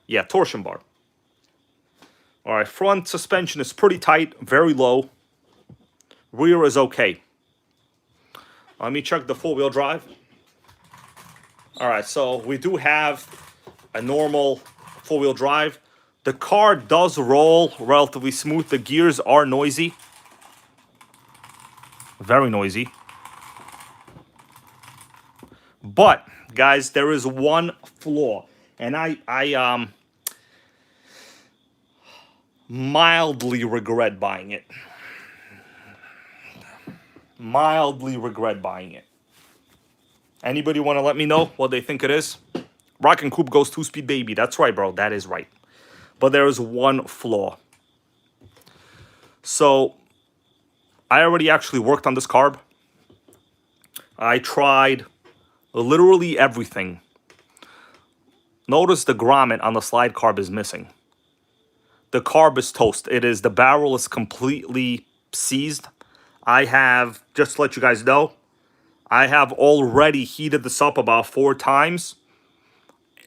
Yeah, torsion bar. All right, front suspension is pretty tight, very low. Rear is okay. Let me check the four-wheel drive. All right, so we do have a normal four-wheel drive. The car does roll relatively smooth. The gears are noisy. Very noisy. But, guys, there is one flaw. And I mildly regret buying it. Mildly regret buying it. Anybody want to let me know what they think it is? Rock and Coupe goes 2-speed, baby. That's right, bro. That is right. But there is one flaw. So I already actually worked on this carb. I tried literally everything. Notice the grommet on the slide carb is missing. The carb is toast. The barrel is completely seized. I have, just to let you guys know, I have already heated this up about 4 times.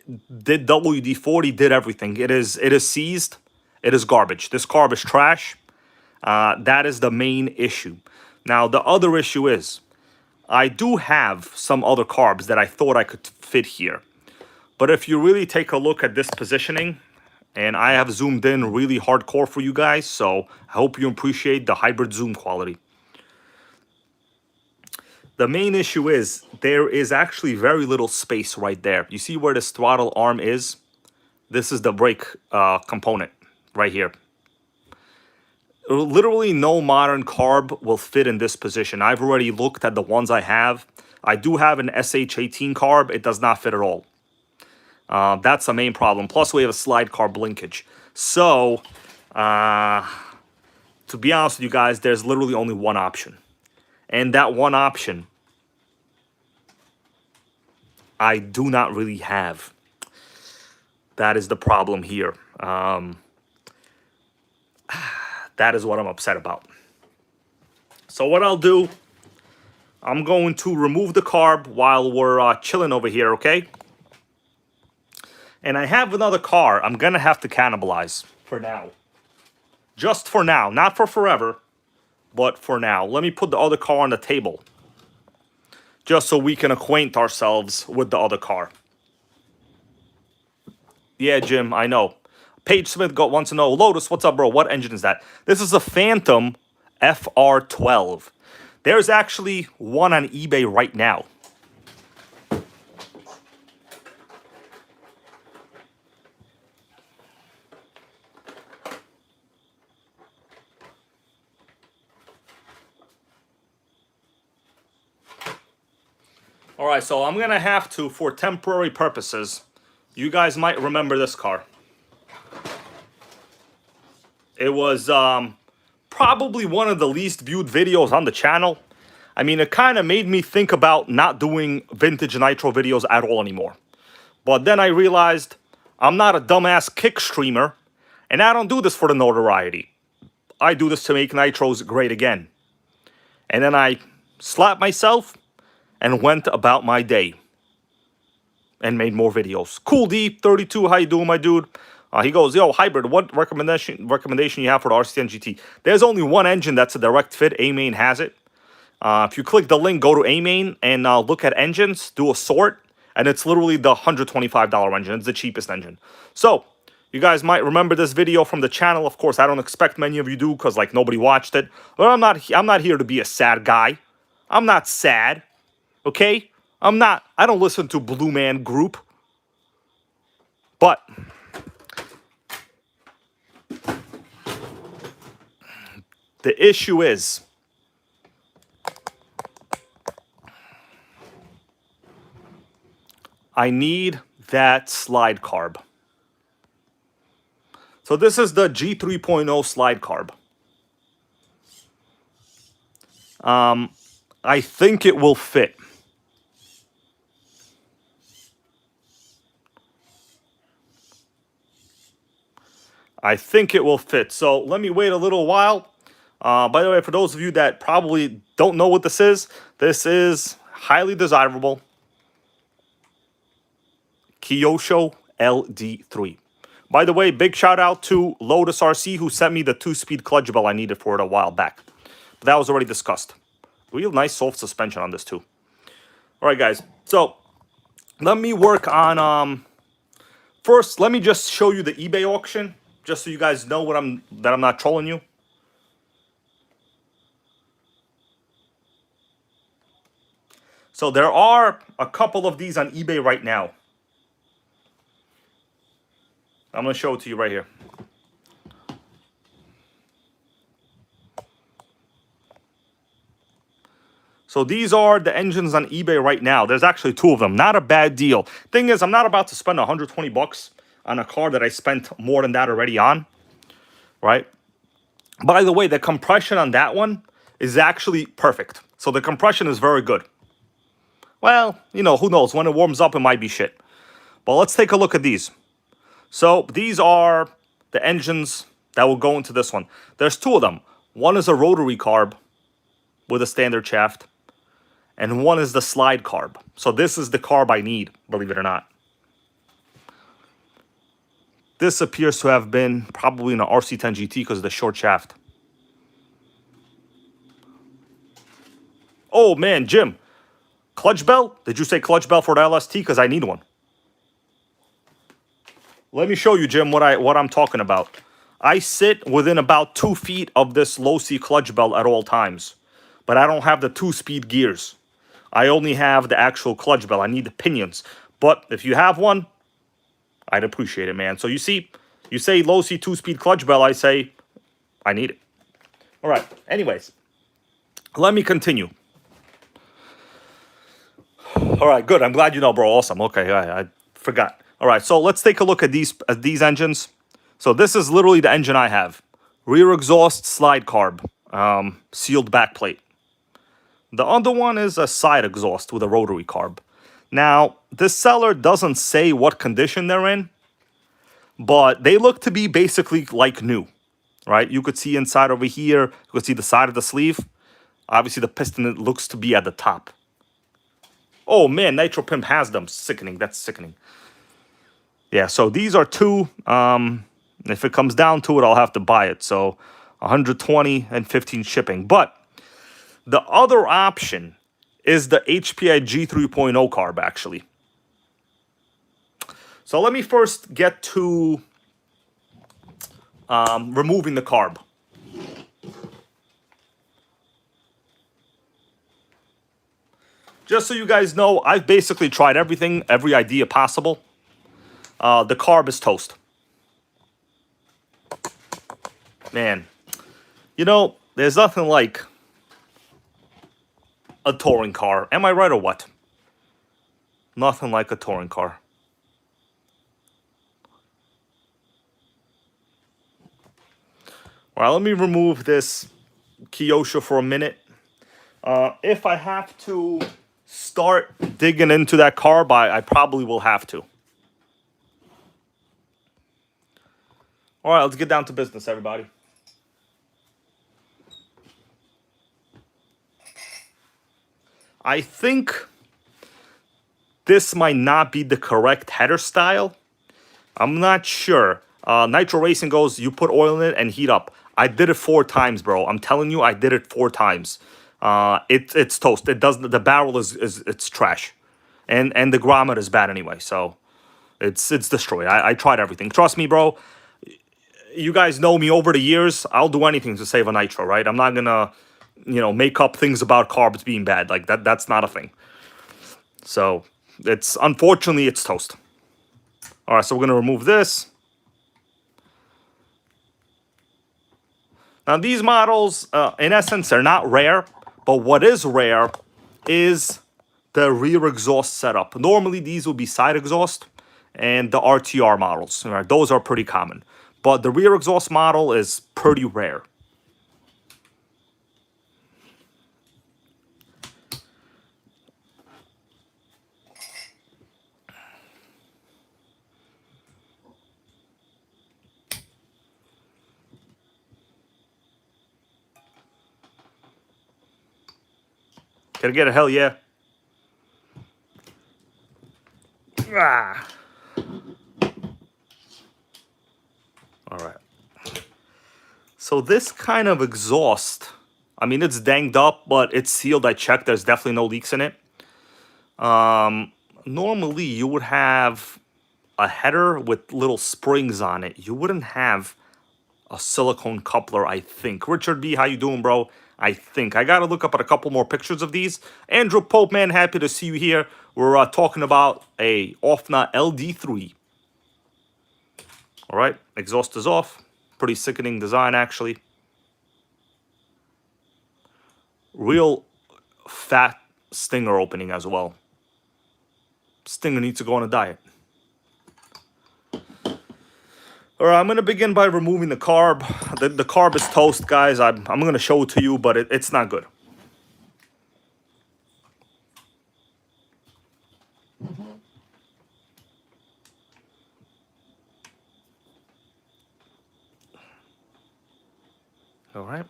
Did WD-40, did everything. It is seized. It is garbage. This carb is trash. That is the main issue. Now, the other issue is, I do have some other carbs that I thought I could fit here. But if you really take a look at this positioning, and I have zoomed in really hardcore for you guys, so I hope you appreciate the hybrid zoom quality. The main issue is there is actually very little space right there. You see where this throttle arm is? This is the brake component right here. Literally no modern carb will fit in this position. I've already looked at the ones I have. I do have an SH18 carb. It does not fit at all. That's the main problem. Plus, we have a slide carb linkage. So, to be honest with you guys, there's literally only one option. And that one option, I do not really have. That is the problem here. That is what I'm upset about. So what I'll do, I'm going to remove the carb while we're chilling over here, okay? And I have another car I'm going to have to cannibalize for now. Just for now. Not for forever, but for now. Let me put the other car on the table, just so we can acquaint ourselves with the other car. Yeah, Jim, I know. Paige Smith wants to know, Lotus, what's up, bro? What engine is that? This is a Phantom FR12. There's actually one on eBay right now. All right, so I'm going to have to, for temporary purposes, you guys might remember this car. It was probably one of the least viewed videos on the channel. I mean, it kind of made me think about not doing vintage Nitro videos at all anymore. But then I realized I'm not a dumbass kick streamer, and I don't do this for the notoriety. I do this to make Nitros great again. And then I slapped myself and went about my day and made more videos. Cool D32, how you doing, my dude? He goes, yo, hybrid, what recommendation you have for the RC10gt? There's only one engine that's a direct fit. A-Main has it. If you click the link, go to A-Main and look at engines, do a sort, and it's literally the $125 engine. It's the cheapest engine. So, you guys might remember this video from the channel. Of course, I don't expect many of you do, because like nobody watched it. But I'm not here to be a sad guy. I'm not sad. Okay? I don't listen to Blue Man Group. But the issue is, I need that slide carb. So this is the G3.0 slide carb. I think it will fit. I think it will fit. So let me wait a little while. By the way, for those of you that probably don't know what this is highly desirable Kyosho LD3. By the way, big shout out to Lotus RC, who sent me the 2-speed clutch bell I needed for it a while back. But that was already discussed. Real nice soft suspension on this too. All right, guys. So let me work on first, let me just show you the eBay auction, just so you guys know that I'm not trolling you. So there are a couple of these on eBay right now. I'm going to show it to you right here. So these are the engines on eBay right now. There's actually 2 of them. Not a bad deal. Thing is, I'm not about to spend 120 bucks on a car that I spent more than that already on, right? By the way, the compression on that one is actually perfect. So the compression is very good. Well, you know, who knows? When it warms up, it might be shit. But let's take a look at these. So these are the engines that will go into this one. There's 2 of them. One is a rotary carb with a standard shaft, and one is the slide carb. So this is the carb I need, believe it or not. This appears to have been probably in an RC10gt because of the short shaft. Oh man, Jim. Clutch bell? Did you say clutch bell for the LST? Because I need one. Let me show you, Jim, what I'm talking about. I sit within about 2 feet of this low-C clutch bell at all times. But I don't have the 2-speed gears. I only have the actual clutch bell. I need the pinions. But if you have one, I'd appreciate it, man. So you see, you say low-C 2-speed clutch bell, I say, I need it. All right, anyways, let me continue. All right, good. I'm glad you know, bro. Awesome. Okay, I forgot. All right, so let's take a look at these engines. So this is literally the engine I have. Rear exhaust slide carb, sealed back plate. The other one is a side exhaust with a rotary carb. Now, this seller doesn't say what condition they're in, but they look to be basically like new, right? You could see inside over here. You could see the side of the sleeve. Obviously, the piston looks to be at the top. Oh, man, Nitro Pimp has them. Sickening. That's sickening. Yeah, so these are 2. If it comes down to it, I'll have to buy it. So 120 and 15 shipping. But the other option is the HPI G3.0 carb, actually. So let me first get to removing the carb. Just so you guys know, I've basically tried everything, every idea possible. The carb is toast. Man, you know, there's nothing like a touring car. Am I right or what? Nothing like a touring car. All right, let me remove this Kyosho for a minute. If I have to start digging into that carb, I probably will have to. All right, let's get down to business, everybody. I think this might not be the correct header style. I'm not sure. Nitro Racing goes, you put oil in it and heat up. I did it 4 times, bro. I'm telling you, I did it 4 times. It's toast. It doesn't. The barrel is trash, and the grommet is bad anyway. So it's destroyed. I tried everything. Trust me, bro. You guys know me over the years. I'll do anything to save a nitro, right? I'm not gonna, you know, make up things about carbs being bad. Like that's not a thing. So it's unfortunately it's toast. All right, so we're gonna remove this. Now these models, in essence, are not rare, but what is rare is the rear exhaust setup. Normally these will be side exhaust and the RTR models. Right? Those are pretty common. But the rear exhaust model is pretty rare. Can I get a hell yeah? Ah. All right. So this kind of exhaust, I mean, it's danged up, but it's sealed. I checked. There's definitely no leaks in it. Normally, you would have a header with little springs on it. You wouldn't have a silicone coupler, I think. Richard B, how you doing, bro? I think. I got to look up at a couple more pictures of these. Andrew Pope, man, happy to see you here. We're talking about a OFNA LD3. All right, exhaust is off. Pretty sickening design, actually. Real fat stinger opening as well. Stinger needs to go on a diet. All right, I'm going to begin by removing the carb. The carb is toast, guys. I'm going to show it to you, but it's not good. All right.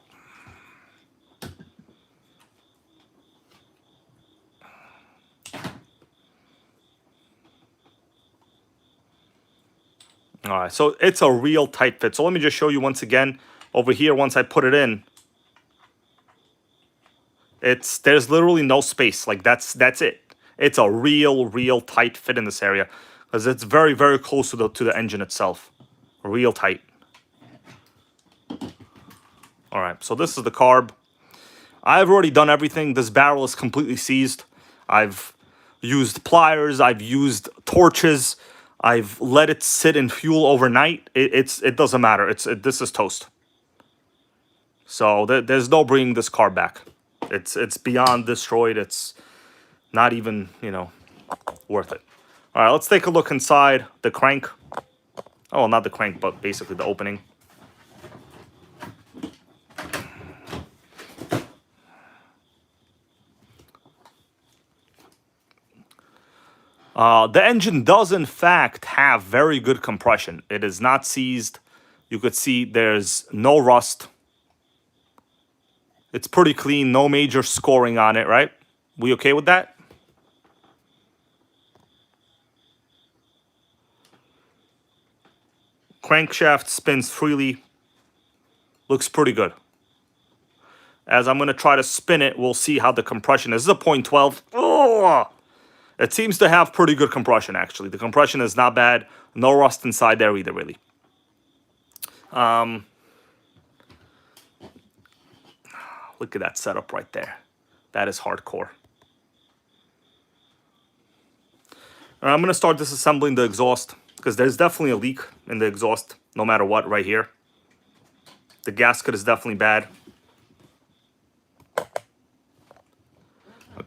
All right, so it's a real tight fit. So let me just show you once again over here. Once I put it in, there's literally no space. Like that's it. It's a real tight fit in this area because it's very close to the engine itself. Real tight. All right, so this is the carb. I've already done everything. This barrel is completely seized. I've used pliers. I've used torches. I've let it sit in fuel overnight. It doesn't matter. This is toast. So there's no bringing this carb back. It's beyond destroyed. It's not even, you know, worth it. All right, let's take a look inside the crank. Oh, not the crank, but basically the opening. The engine does, in fact, have very good compression. It is not seized. You could see there's no rust. It's pretty clean. No major scoring on it, right? We okay with that? Crankshaft spins freely. Looks pretty good. As I'm going to try to spin it, we'll see how the compression is. This is a 0.12. Oh! It seems to have pretty good compression, actually. The compression is not bad. No rust inside there either, really. Look at that setup right there. That is hardcore. I'm going to start disassembling the exhaust because there's definitely a leak in the exhaust, no matter what, right here. The gasket is definitely bad.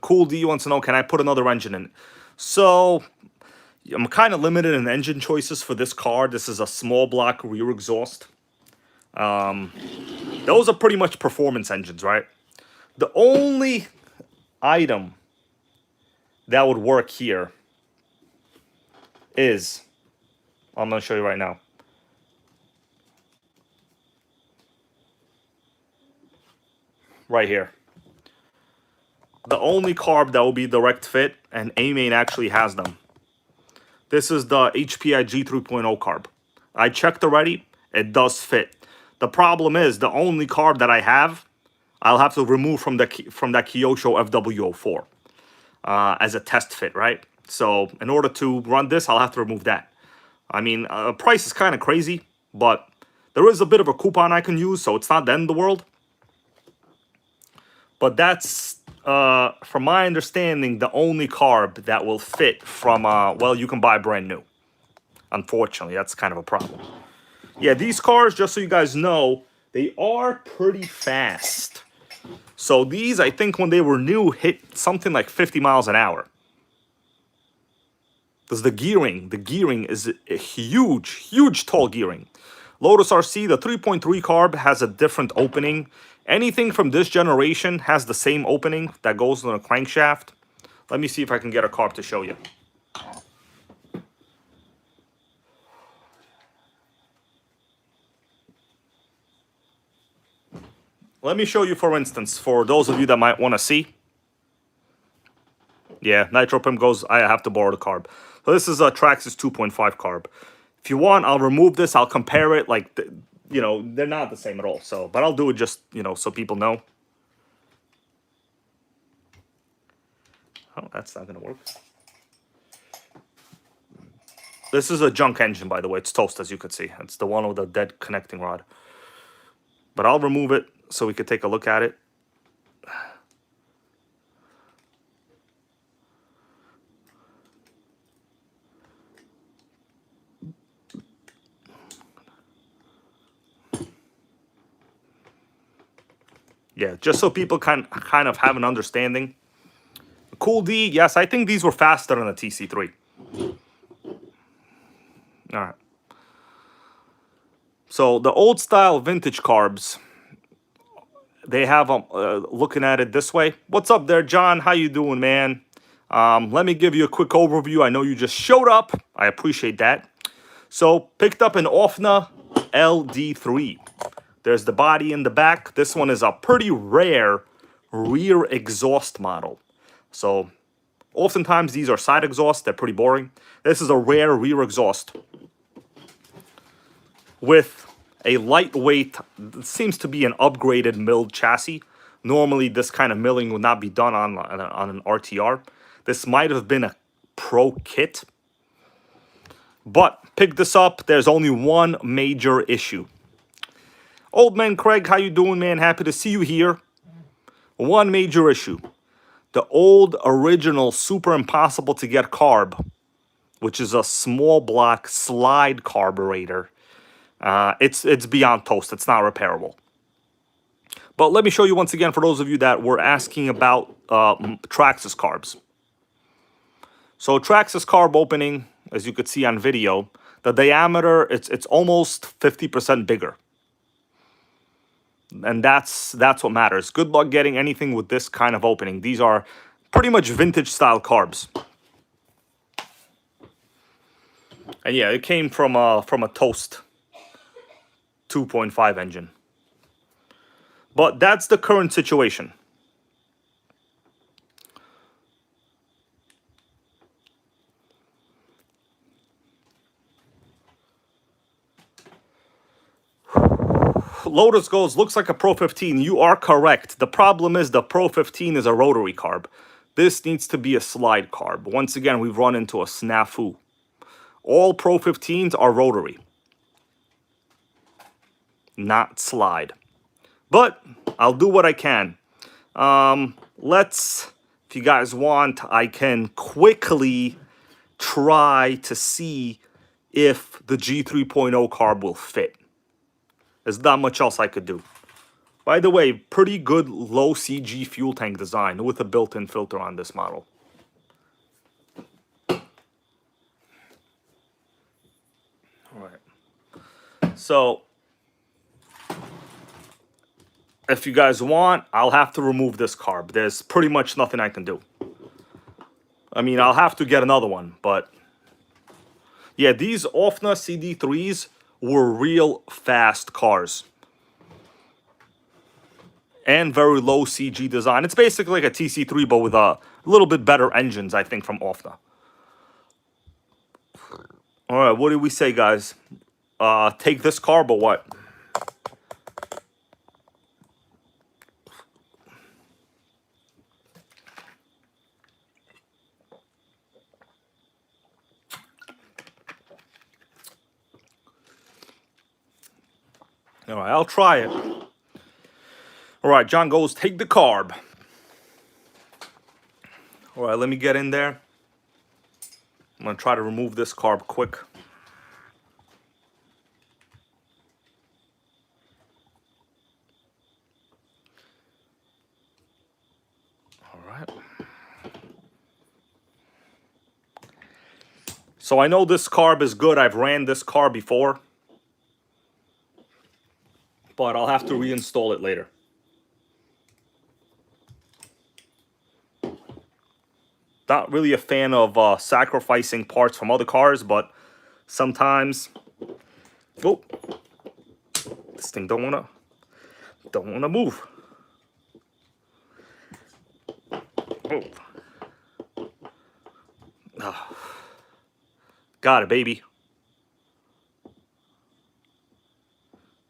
Cool D wants to know, can I put another engine in? So, I'm kind of limited in engine choices for this car. This is a small block rear exhaust. Those are pretty much performance engines, right? The only item that would work here is, I'm going to show you right now. Right here. The only carb that will be direct fit, and A-Main actually has them. This is the HPI G3.0 carb. I checked already. It does fit. The problem is the only carb that I have, I'll have to remove from that Kyosho FW04 as a test fit, right? So in order to run this, I'll have to remove that. I mean, price is kind of crazy, but there is a bit of a coupon I can use, so it's not the end of the world. But that's, from my understanding, the only carb that will fit from, well, you can buy brand new. Unfortunately, that's kind of a problem. Yeah, these cars, just so you guys know, they are pretty fast. So these, I think when they were new, hit something like 50 miles an hour. Because the gearing is a huge tall gearing. Lotus RC, the 3.3 carb has a different opening. Anything from this generation has the same opening that goes on a crankshaft. Let me see if I can get a carb to show you. Let me show you, for instance, for those of you that might want to see. Yeah, Nitro Pimp goes, I have to borrow the carb. So this is a Traxxas 2.5 carb. If you want, I'll remove this. I'll compare it. Like, you know, they're not the same at all. So, but I'll do it just, you know, so people know. Oh, that's not going to work. This is a junk engine, by the way. It's toast, as you could see. It's the one with the dead connecting rod. But I'll remove it so we could take a look at it. Yeah, just so people kind of have an understanding. Cool D, yes, I think these were faster than the TC3. All right. So the old style vintage carbs, they have them looking at it this way. What's up there, John? How you doing, man? Let me give you a quick overview. I know you just showed up. I appreciate that. So picked up an OFNA LD3. There's the body in the back. This one is a pretty rare rear exhaust model. So oftentimes these are side exhaust. They're pretty boring. This is a rare rear exhaust with a lightweight, seems to be an upgraded milled chassis. Normally this kind of milling would not be done on an RTR. This might have been a pro kit. But pick this up. There's only one major issue. Old man Craig, how you doing, man? Happy to see you here. One major issue. The old original super impossible to get carb, which is a small block slide carburetor. It's beyond toast. It's not repairable. But let me show you once again for those of you that were asking about Traxxas carbs. So Traxxas carb opening, as you could see on video, the diameter, it's almost 50% bigger. And that's what matters. Good luck getting anything with this kind of opening. These are pretty much vintage style carbs. And yeah, it came from a Toast 2.5 engine. But that's the current situation. Lotus goes, looks like a Pro 15. You are correct. The problem is the Pro 15 is a rotary carb. This needs to be a slide carb. Once again, we've run into a snafu. All Pro 15s are rotary, not slide. But I'll do what I can. If you guys want, I can quickly try to see if the G3.0 carb will fit. There's not much else I could do. By the way, pretty good low CG fuel tank design with a built-in filter on this model. All right. So, if you guys want, I'll have to remove this carb. There's pretty much nothing I can do. I mean, I'll have to get another one, but yeah, these OFNA CD3s were real fast cars. And very low CG design. It's basically like a TC3, but with a little bit better engines, I think, from OFNA. All right, what do we say, guys? Take this carb or what? All right, I'll try it. All right, John goes, take the carb. All right, let me get in there. I'm going to try to remove this carb quick. All right. So I know this carb is good. I've ran this carb before. But I'll have to reinstall it later. Not really a fan of sacrificing parts from other cars, but sometimes, oh, this thing don't wanna move. Oh. Oh. Got it, baby.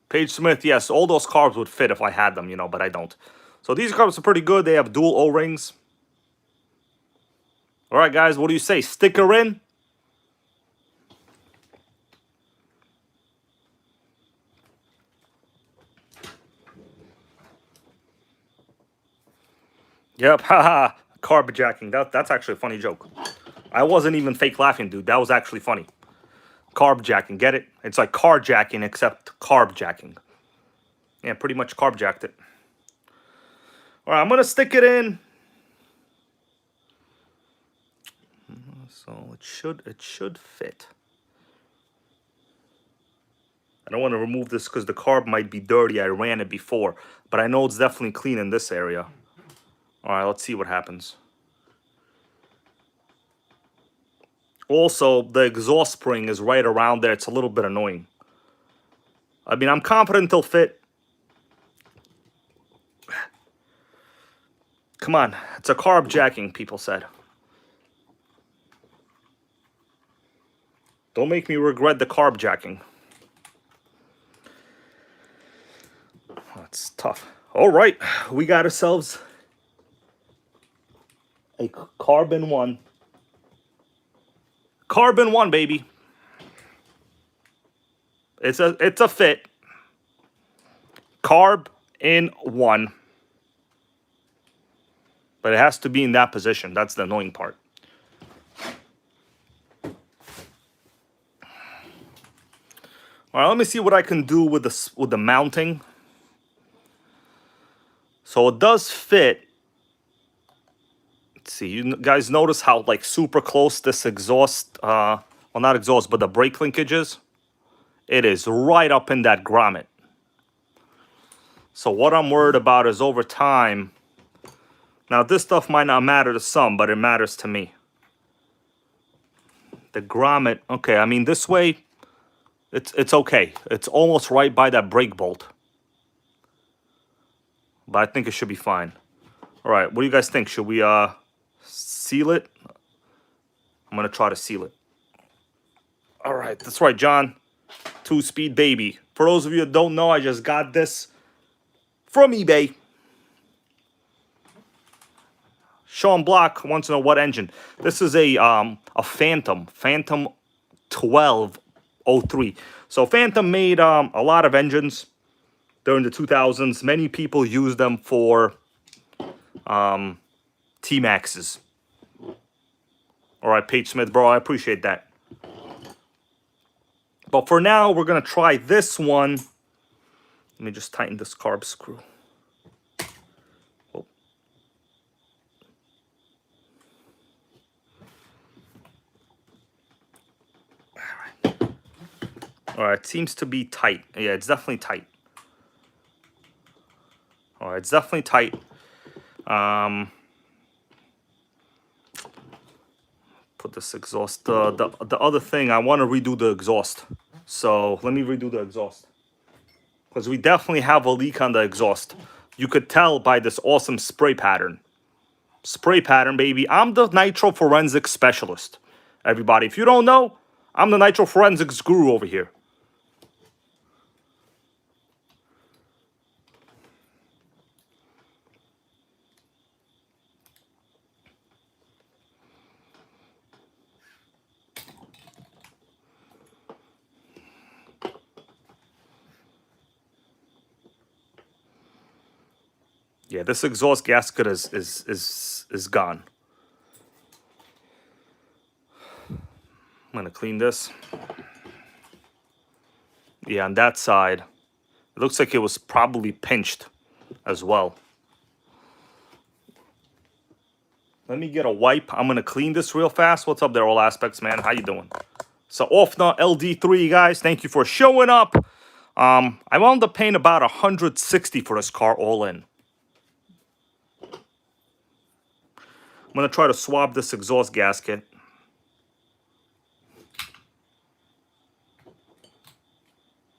Paige Smith, yes, all those carbs would fit if I had them, but I don't. So these carbs are pretty good. They have dual O-rings. All right, guys, what do you say? Sticker in? Yep, haha, carb jacking. That's actually a funny joke. I wasn't even fake laughing, dude. That was actually funny. Carb jacking, get it? It's like carjacking except carb jacking. Yeah, pretty much carb jacked it. All right, I'm gonna stick it in. it should fit. I don't want to remove this because the carb might be dirty. I ran it before, but I know it's definitely clean in this area. All right, let's see what happens. Also, the exhaust spring is right around there. It's a little bit annoying. I mean, I'm confident it'll fit. Come on, it's a carb jacking, people said. Don't make me regret the carb jacking. That's tough. All right, we got ourselves a carbon one. Carbon one, baby. It's a fit. Carb in one. But it has to be in that position. That's the annoying part. All right, let me see what I can do with the mounting. So it does fit. Let's see, you guys notice how like super close this exhaust, well not exhaust, but the brake linkage is? It is right up in that grommet. So what I'm worried about is over time, now this stuff might not matter to some, but it matters to me. The grommet, okay, I mean this way, it's okay. It's almost right by that brake bolt. But I think it should be fine. All right, what do you guys think? Should we seal it? I'm gonna try to seal it. All right, that's right, John. 2-speed baby. For those of you that don't know, I just got this from eBay. Sean Block wants to know what engine. This is a Phantom 1203. So Phantom made a lot of engines during the 2000s. Many people use them for T-Maxes. All right, Page Smith, bro, I appreciate that. But for now, we're going to try this one. Let me just tighten this carb screw. Oh. All right, it seems to be tight. Yeah, it's definitely tight. All right, it's definitely tight. Put this exhaust. The other thing, I want to redo the exhaust. So let me redo the exhaust. Because we definitely have a leak on the exhaust. You could tell by this awesome spray pattern. Spray pattern, baby. I'm the Nitro Forensics Specialist. Everybody, if you don't know, I'm the Nitro Forensics Guru over here. Yeah, this exhaust gasket is gone. I'm gonna clean this. Yeah, on that side, it looks like it was probably pinched as well. Let me get a wipe. I'm gonna clean this real fast. What's up there, All Aspects, man? How you doing? So Offna LD3, guys, thank you for showing up. I wound up paying about $160 for this car all in. I'm gonna try to swab this exhaust gasket.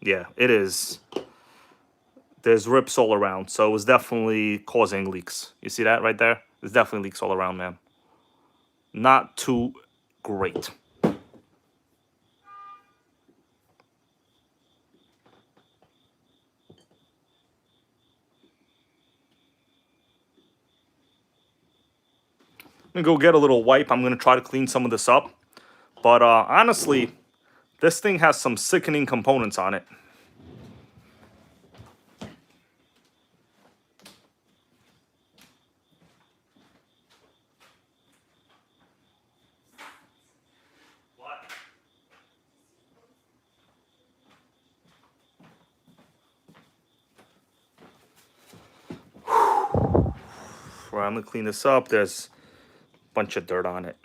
Yeah, it is. There's rips all around, so it was definitely causing leaks. You see that right there? There's definitely leaks all around, man. Not too great. I'm gonna go get a little wipe. I'm gonna try to clean some of this up. But honestly, this thing has some sickening components on it. Right, I'm gonna clean this up. There's a bunch of dirt on it.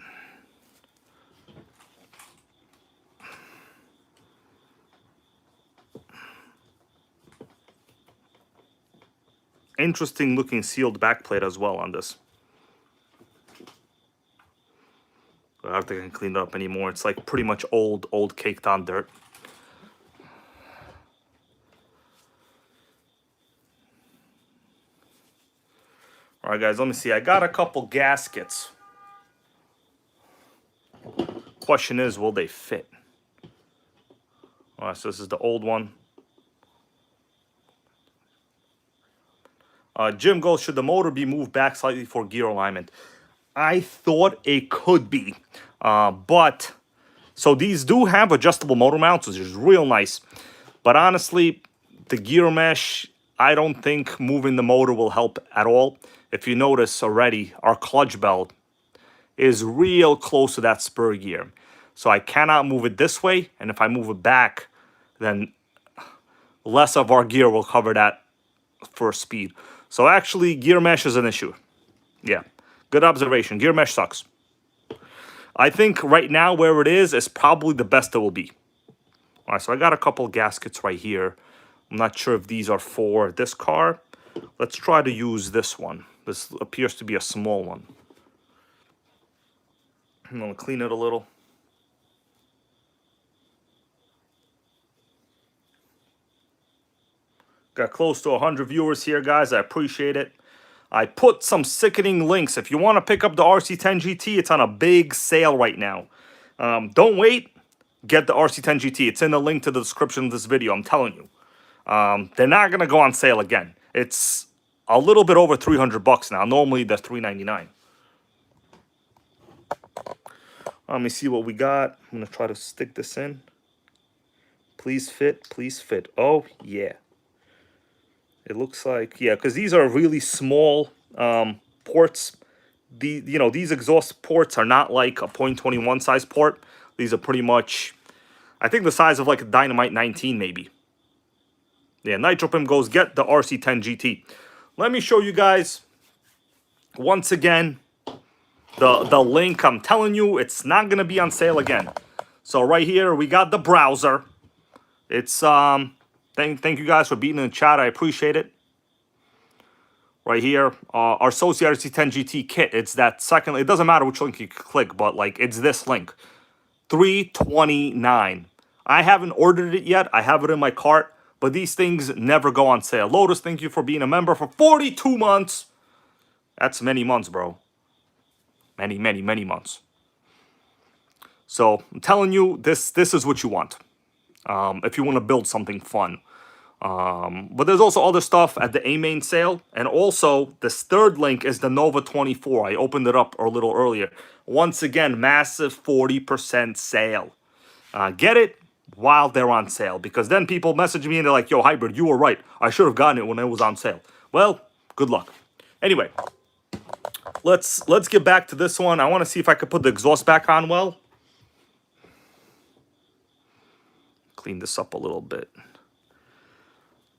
interesting looking sealed backplate as well on this. I don't think I can clean it up anymore. It's like pretty much old caked on dirt. All right, guys, let me see. I got a couple gaskets. Question is, will they fit? All right, so this is the old one. Jim goes, should the motor be moved back slightly for gear alignment? I thought it could be, but so these do have adjustable motor mounts, which is real nice. But honestly, the gear mesh, I don't think moving the motor will help at all. If you notice already, our clutch belt is real close to that spur gear. So I cannot move it this way, and if I move it back, then less of our gear will cover that for speed. So actually, gear mesh is an issue. Yeah, good observation. Gear mesh sucks. I think right now where it is probably the best it will be. All right, so I got a couple gaskets right here. I'm not sure if these are for this car. Let's try to use this one. This appears to be a small one. I'm gonna clean it a little. Got close to 100 viewers here, guys. I appreciate it. I put some sickening links. If you want to pick up the RC10GT, it's on a big sale right now. Don't wait. Get the RC10GT. It's in the link to the description of this video. I'm telling you. They're not going to go on sale again. It's a little bit over 300 bucks now. Normally, they're $399. Let me see what we got. I'm going to try to stick this in. Please fit. Please fit. Oh, yeah. It looks like, yeah, because these are really small ports. These exhaust ports are not like a .21 size port. These are pretty much, I think, the size of like a Dynamite 19 maybe. Yeah, Nitro Pim goes, get the RC10GT. Let me show you guys, once again, the link. I'm telling you, it's not going to be on sale again. So right here, we got the browser. It's, thank you guys for being in the chat. I appreciate it. Right here, our Soci RC10GT kit. It's that second. It doesn't matter which link you click, but like it's this link, $329. I haven't ordered it yet. I have it in my cart, but these things never go on sale. Lotus, thank you for being a member for 42 months. That's many months, bro. Many months. So I'm telling you, this is what you want. If you want to build something fun. But there's also other stuff at the A-Main sale. And also, this third link is the Nova 24. I opened it up a little earlier. Once again, massive 40% sale. Get it while they're on sale. Because then people message me and they're like, yo, Hybrid, you were right. I should have gotten it when it was on sale. Well, good luck. Anyway, let's get back to this one. I want to see if I could put the exhaust back on well. Clean this up a little bit.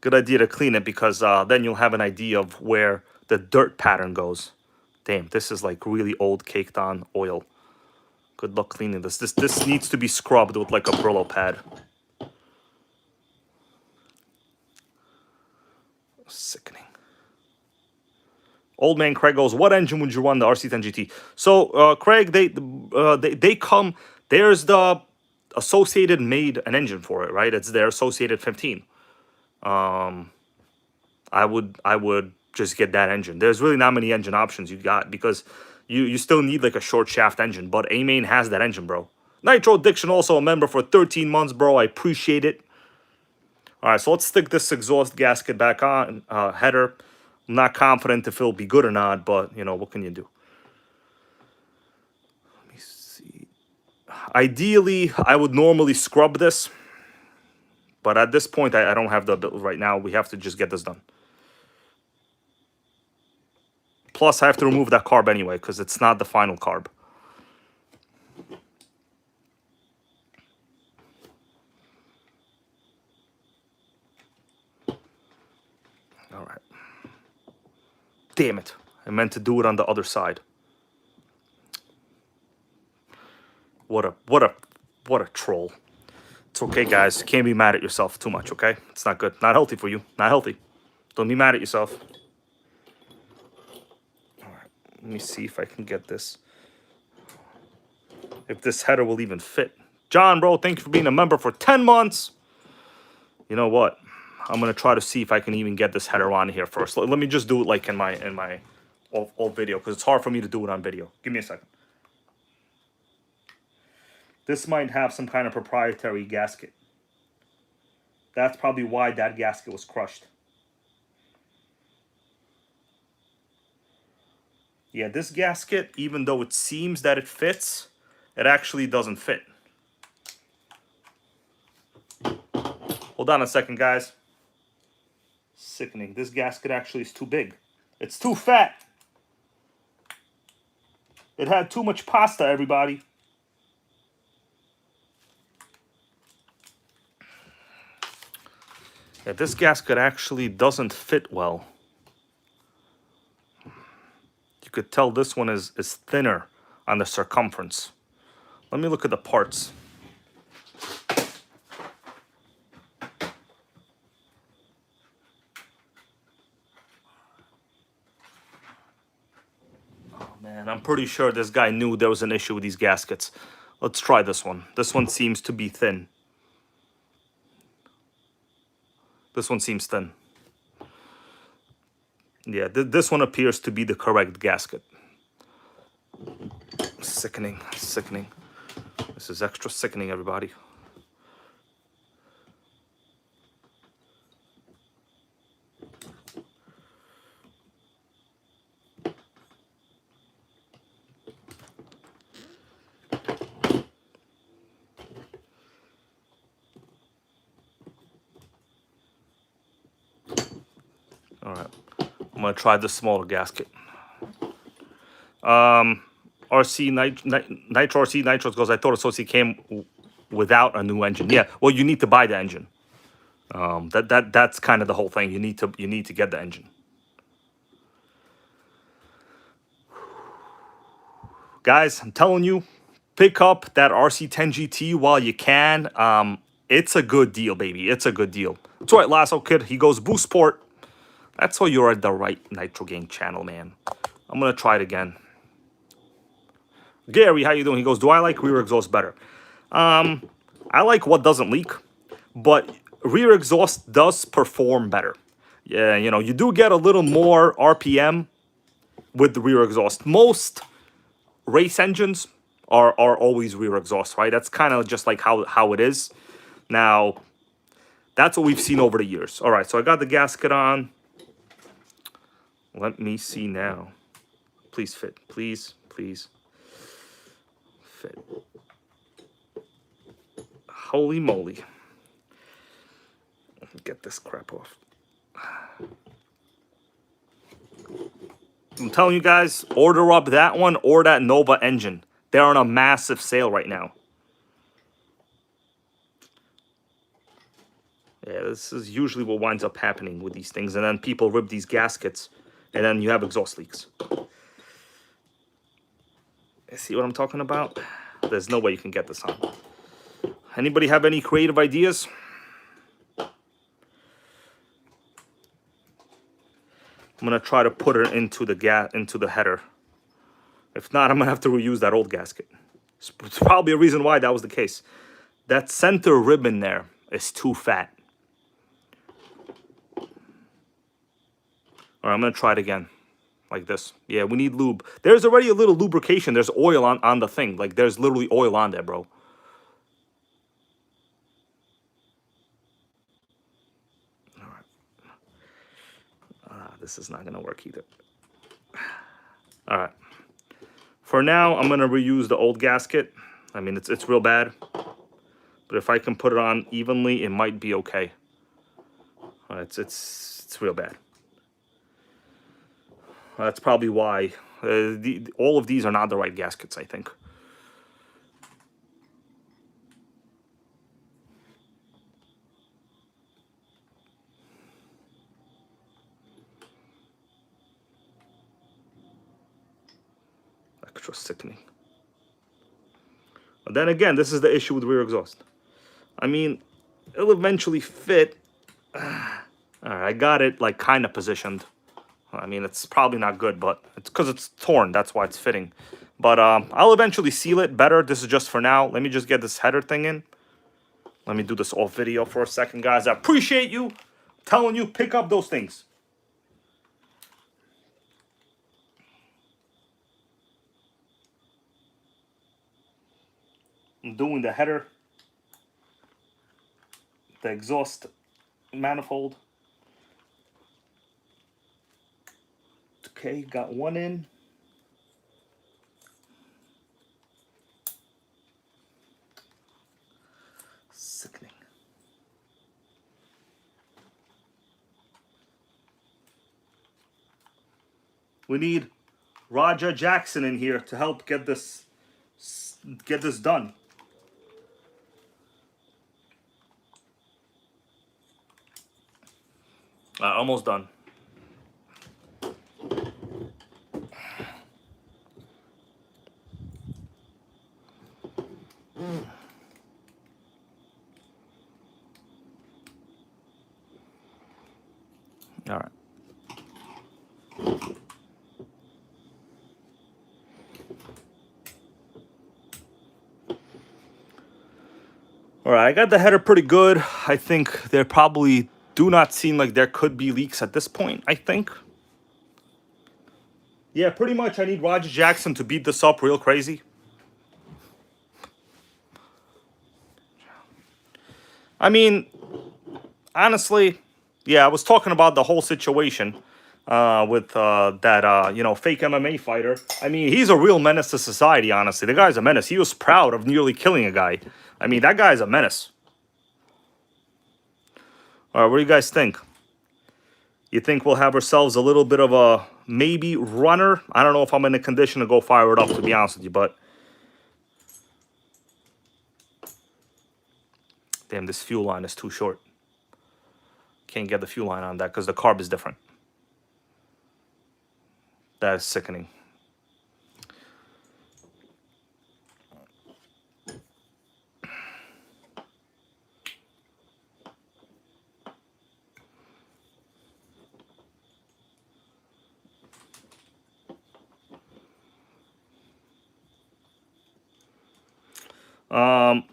Good idea to clean it because then you'll have an idea of where the dirt pattern goes. Damn, this is like really old caked on oil. Good luck cleaning this. This needs to be scrubbed with like a Brillo pad. Sickening. Old man Craig goes, what engine would you run the RC10GT? So Craig, they come. There's the Associated made an engine for it, right? It's their Associated 15. I would just get that engine. There's really not many engine options you got because you still need like a short shaft engine, but A-Main has that engine, bro. Nitro Addiction also a member for 13 months, bro. I appreciate it. All right, so let's stick this exhaust gasket back on, header. I'm not confident if it'll be good or not, but you know, what can you do? Let me see. Ideally, I would normally scrub this. But at this point, I don't have the ability right now. We have to just get this done. Plus, I have to remove that carb anyway, because it's not the final carb. All right. Damn it. I meant to do it on the other side. What a troll. It's okay, guys. Can't be mad at yourself too much, okay? It's not good. Not healthy for you. Not healthy. Don't be mad at yourself. Let me see if I can get this. If this header will even fit. John, bro, thank you for being a member for 10 months. You know what? I'm gonna try to see if I can even get this header on here first. Let me just do it like in my old video, because it's hard for me to do it on video. Give me a second. This might have some kind of proprietary gasket. That's probably why that gasket was crushed. Yeah, this gasket, even though it seems that it fits, it actually doesn't fit. Hold on a second, guys. Sickening. This gasket actually is too big. It's too fat. It had too much pasta, everybody. Yeah, this gasket actually doesn't fit well. You could tell this one is thinner on the circumference. Let me look at the parts. Oh man, I'm pretty sure this guy knew there was an issue with these gaskets. Let's try this one. This one seems to be thin. This one seems thin. Yeah, this one appears to be the correct gasket. Sickening, sickening. This is extra sickening, everybody. All right, I'm gonna try the smaller gasket. RC Nitro RC Nitros goes, I thought Associate came without a new engine. Yeah, well, you need to buy the engine. That's kind of the whole thing. You need to get the engine. Guys, I'm telling you, pick up that RC10gt while you can. It's a good deal, baby. It's a good deal. That's right, Lasso Kid. He goes, boost port. That's why you're at the right NitorGang channel, man. I'm going to try it again. Gary, how you doing? He goes, do I like rear exhaust better? I like what doesn't leak, but rear exhaust does perform better. Yeah, you know, you do get a little more RPM with the rear exhaust. Most race engines are always rear exhaust, right? That's kind of just like how it is. Now, that's what we've seen over the years. All right, so I got the gasket on. Let me see now. Please fit. Please, please. Fit. Holy moly. Get this crap off. I'm telling you guys, order up that one or that Nova engine. They're on a massive sale right now. Yeah, this is usually what winds up happening with these things. And then people rip these gaskets, and then you have exhaust leaks. See what I'm talking about? There's no way you can get this on. Anybody have any creative ideas? I'm gonna try to put it into the header. If not, I'm gonna have to reuse that old gasket. It's probably a reason why that was the case. That center ribbon there is too fat. All right, I'm gonna try it again, like this. Yeah, we need lube. There's already a little lubrication. There's oil on the thing. Like, there's literally oil on there, bro. All right. This is not gonna work either. All right. For now, I'm gonna reuse the old gasket. I mean, it's real bad, but if I can put it on evenly, it might be okay. It's real bad. That's probably why all of these are not the right gaskets, I think. Extra sickening. But then again, this is the issue with rear exhaust. I mean, it'll eventually fit. All right, I got it like kind of positioned. I mean, it's probably not good, but it's because it's torn. That's why it's fitting. But I'll eventually seal it better. This is just for now. Let me just get this header thing in. Let me do this off video for a second, guys. I appreciate you telling you pick up those things. I'm doing the header, the exhaust manifold. Okay, got one in. Sickening. We need Roger Jackson in here to help get this done. Almost done. All right. All right, I got the header pretty good. I think there probably do not seem like there could be leaks at this point, I think. Yeah, pretty much I need Roger Jackson to beat this up real crazy. I mean, honestly, yeah, I was talking about the whole situation with that, you know, fake MMA fighter. I mean, he's a real menace to society, honestly. The guy's a menace. He was proud of nearly killing a guy. I mean, that guy's a menace. All right, what do you guys think? You think we'll have ourselves a little bit of a maybe runner? I don't know if I'm in a condition to go fire it up, to be honest with you, but... Damn, this fuel line is too short. Can't get the fuel line on that because the carb is different. That is sickening.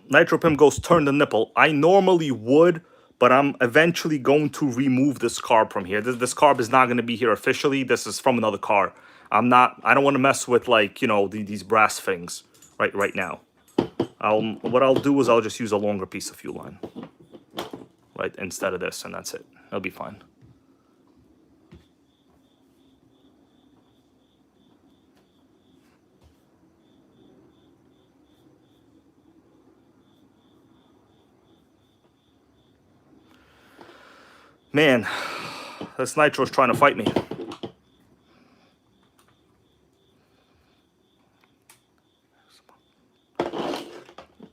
Nitro Pimp goes turn the nipple. I normally would, but I'm eventually going to remove this carb from here. This carb is not going to be here officially. This is from another car. I don't want to mess with, like, you know, these brass things right now. What I'll do is I'll just use a longer piece of fuel line, right, instead of this, and that's it. It'll be fine. Man, this Nitro's trying to fight me.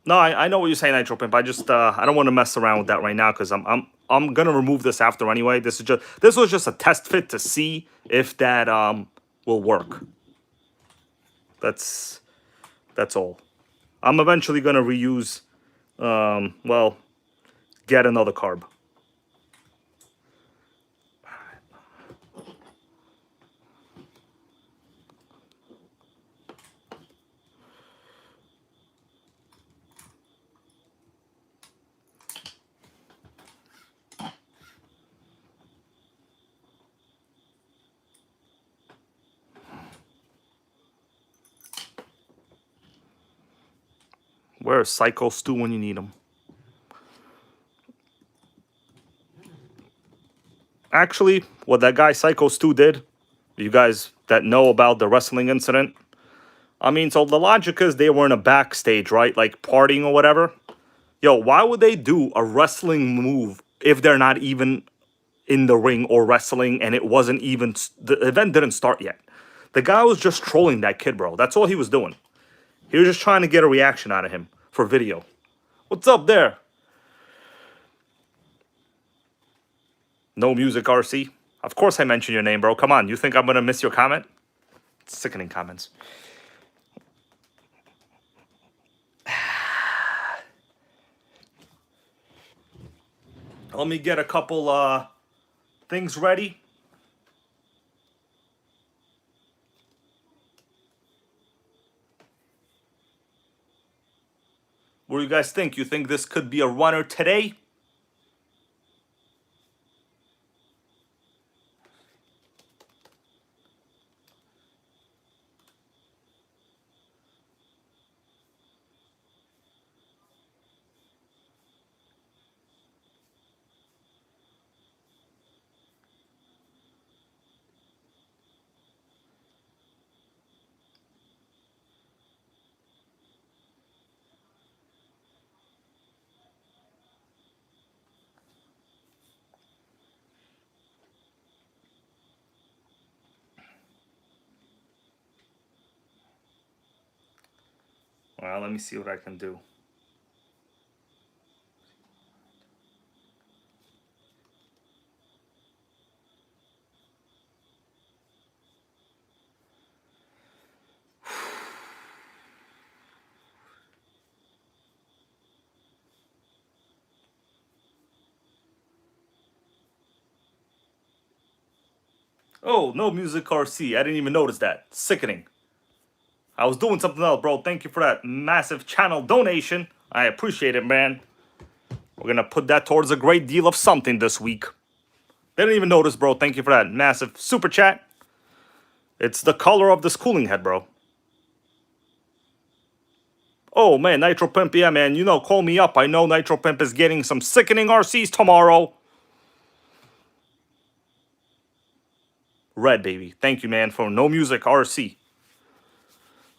No, I know what you're saying, Nitro Pimp. I just I don't want to mess around with that right now because I'm gonna remove this after anyway. This was just a test fit to see if that will work. That's all. I'm eventually gonna reuse well, get another carb. Where's Psycho Stu when you need him? Actually, what that guy Psycho Stu did, you guys that know about the wrestling incident, I mean, so the logic is they were in a backstage, right? Like partying or whatever. Yo, why would they do a wrestling move if they're not even in the ring or wrestling and it wasn't even, the event didn't start yet? The guy was just trolling that kid, bro. That's all he was doing. He was just trying to get a reaction out of him for video. What's up there? No music, RC. Of course I mentioned your name, bro. Come on, you think I'm gonna miss your comment? Sickening comments. Let me get a couple things ready. What do you guys think? You think this could be a runner today? Well, let me see what I can do. Oh, no music RC. I didn't even notice that. Sickening. I was doing something else, bro. Thank you for that massive channel donation. I appreciate it, man. We're going to put that towards a great deal of something this week. They didn't even notice, bro. Thank you for that massive super chat. It's the color of this cooling head, bro. Oh, man, Nitro Pimp, yeah, man. You know, call me up. I know Nitro Pimp is getting some sickening RCs tomorrow. Red, baby. Thank you, man, for no music RC.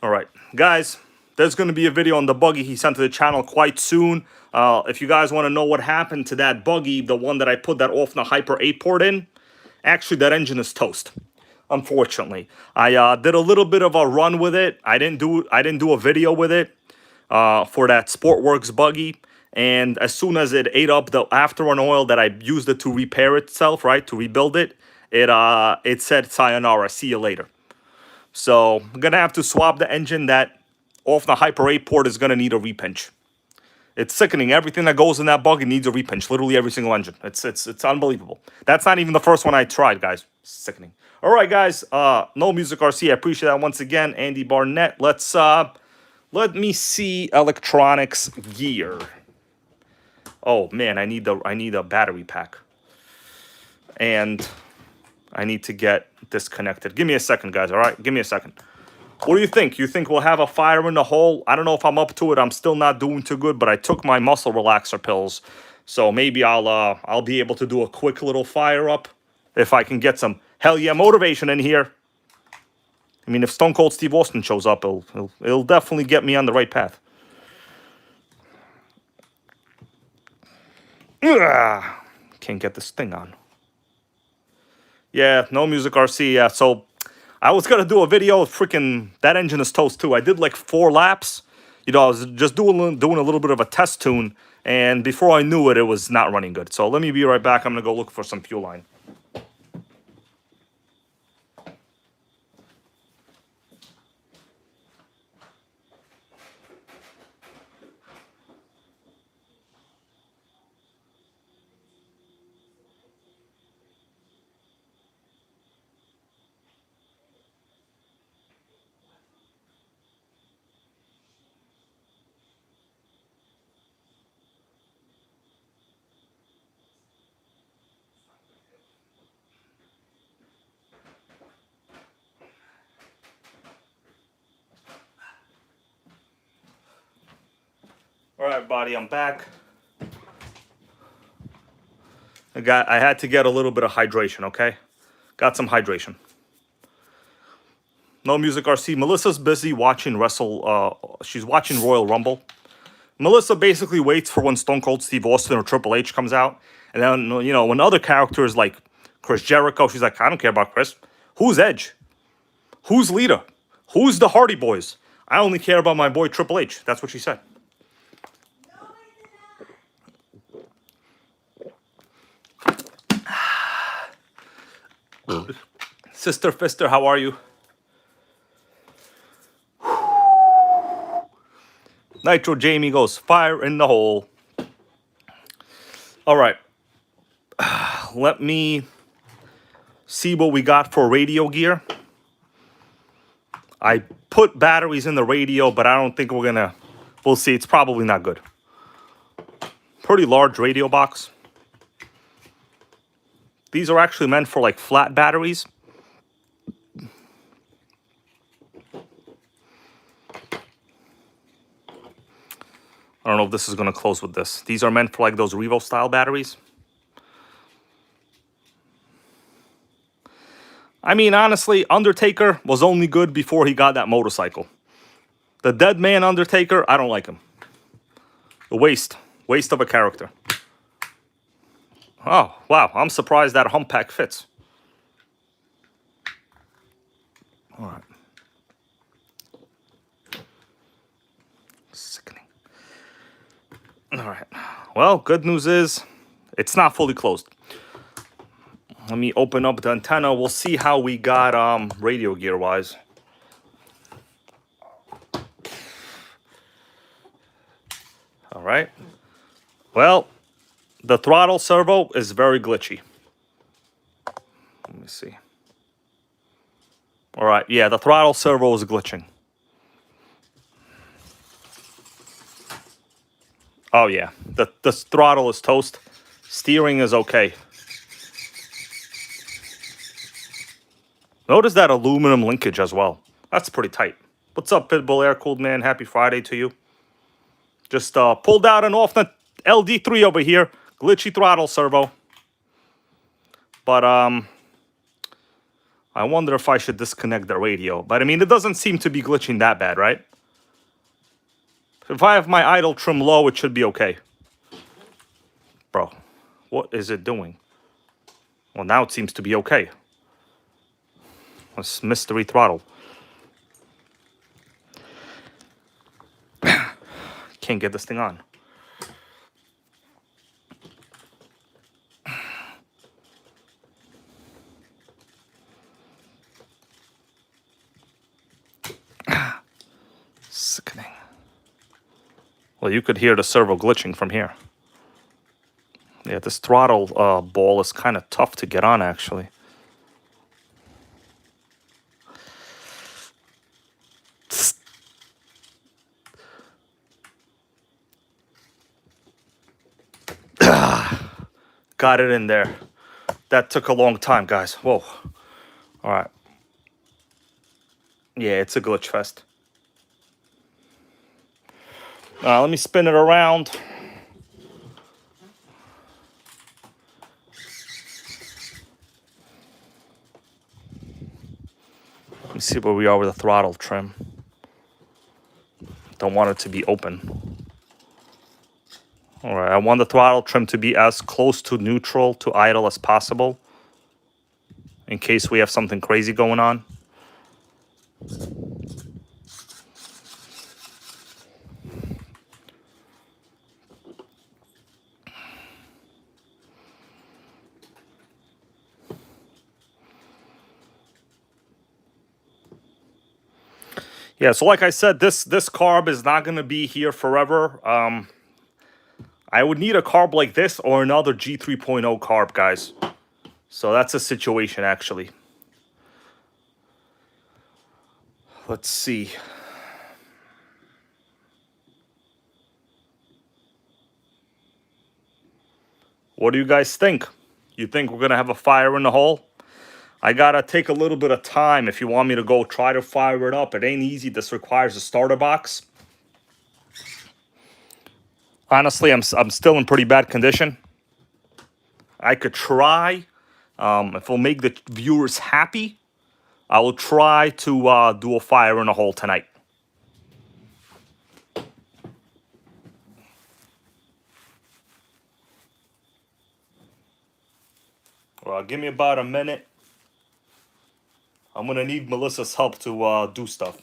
All right, guys, there's going to be a video on the buggy he sent to the channel quite soon. If you guys want to know what happened to that buggy, the one that I put that Offna Hyper 8 port in, actually, that engine is toast. Unfortunately, I did a little bit of a run with it. I didn't do a video with it for that Sportworks buggy. And as soon as it ate up the afterrun oil that I used it to repair itself, right, to rebuild it, it said sayonara, see you later. So I'm gonna have to swap the engine. That off the Hyper 8 port is gonna need a repinch. It's sickening. Everything that goes in that buggy needs a repinch. Literally every single engine. It's unbelievable. That's not even the first one I tried, guys. Sickening. All right, guys. No music RC. I appreciate that once again, Andy Barnett. Let me see electronics gear. Oh man, I need a battery pack, and I need to get disconnected. Give me a second, guys. All right, give me a second. What do you think? You think we'll have a fire in the hole? I don't know if I'm up to it. I'm still not doing too good, but I took my muscle relaxer pills, so maybe I'll be able to do a quick little fire up if I can get some hell yeah motivation in here. I mean, if Stone Cold Steve Austin shows up, it'll definitely get me on the right path. Ugh, can't get this thing on. Yeah, no music RC. Yeah, so I was gonna do a video. Freaking that engine is toast too. I did like 4 laps. You know, I was just doing a little bit of a test tune, and before I knew it, it was not running good. So let me be right back. I'm gonna go look for some fuel line. All right, buddy, I'm back. I had to get a little bit of hydration, okay? Got some hydration. No music RC. Melissa's busy watching she's watching Royal Rumble. Melissa basically waits for when Stone Cold Steve Austin or Triple H comes out. And then, you know, when other characters like Chris Jericho, she's like, I don't care about Chris. Who's Edge? Who's Lita? Who's the Hardy Boys? I only care about my boy Triple H. That's what she said. Sister Fister, how are you? Nitro Jamie goes, fire in the hole. All right. Let me see what we got for radio gear. I put batteries in the radio, but I don't think we're going to we'll see. It's probably not good. Pretty large radio box. These are actually meant for like flat batteries. I don't know if this is going to close with this. These are meant for like those Revo style batteries. I mean, honestly, Undertaker was only good before he got that motorcycle. The Dead Man Undertaker, I don't like him. A waste of a character. Oh, wow, I'm surprised that hump pack fits. All right. Sickening. All right. Well, good news is it's not fully closed. Let me open up the antenna. We'll see how we got radio gear wise. All right. Well, the throttle servo is very glitchy. Let me see. All right. Yeah, the throttle servo is glitching. Oh, yeah. The throttle is toast. Steering is okay. Notice that aluminum linkage as well. That's pretty tight. What's up, Pitbull Air-Cooled Man? Happy Friday to you. Just pulled out an off-net LD3 over here. Glitchy throttle servo. But I wonder if I should disconnect the radio. But I mean, it doesn't seem to be glitching that bad, right? If I have my idle trim low, it should be okay. Bro, what is it doing? Well, now it seems to be okay. This mystery throttle. Can't get this thing on. Sickening. Well, you could hear the servo glitching from here. Yeah, this throttle ball is kind of tough to get on, actually. Got it in there. That took a long time, guys. Whoa. All right. Yeah, it's a glitch fest. Let me spin it around. Let me see where we are with the throttle trim. Don't want it to be open. All right, I want the throttle trim to be as close to neutral to idle as possible in case we have something crazy going on. Yeah, so like I said, this carb is not going to be here forever. I would need a carb like this or another G3.0 carb, guys. So that's a situation, actually. Let's see. What do you guys think? You think we're going to have a fire in the hole? I got to take a little bit of time if you want me to go try to fire it up. It ain't easy. This requires a starter box. Honestly, I'm still in pretty bad condition. I could try. If it'll make the viewers happy, I will try to do a fire in a hole tonight. Well, give me about a minute. I'm going to need Melissa's help to do stuff.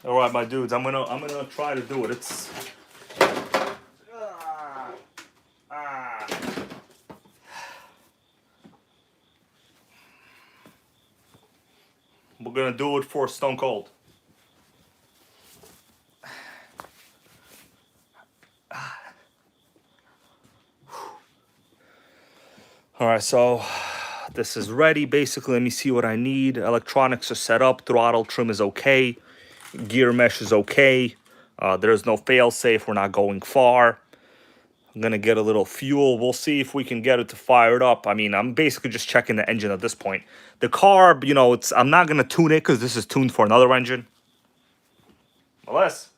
All right, my dudes, I'm gonna try to do it. It's we're gonna do it for Stone Cold. All right, so this is ready. Basically, let me see what I need. Electronics are set up. Throttle trim is okay. Gear mesh is okay. There's no fail safe. We're not going far. I'm gonna get a little fuel. We'll see if we can get it to fire it up. I mean, I'm basically just checking the engine at this point. The carb, you know, I'm not gonna tune it because this is tuned for another engine. Melissa,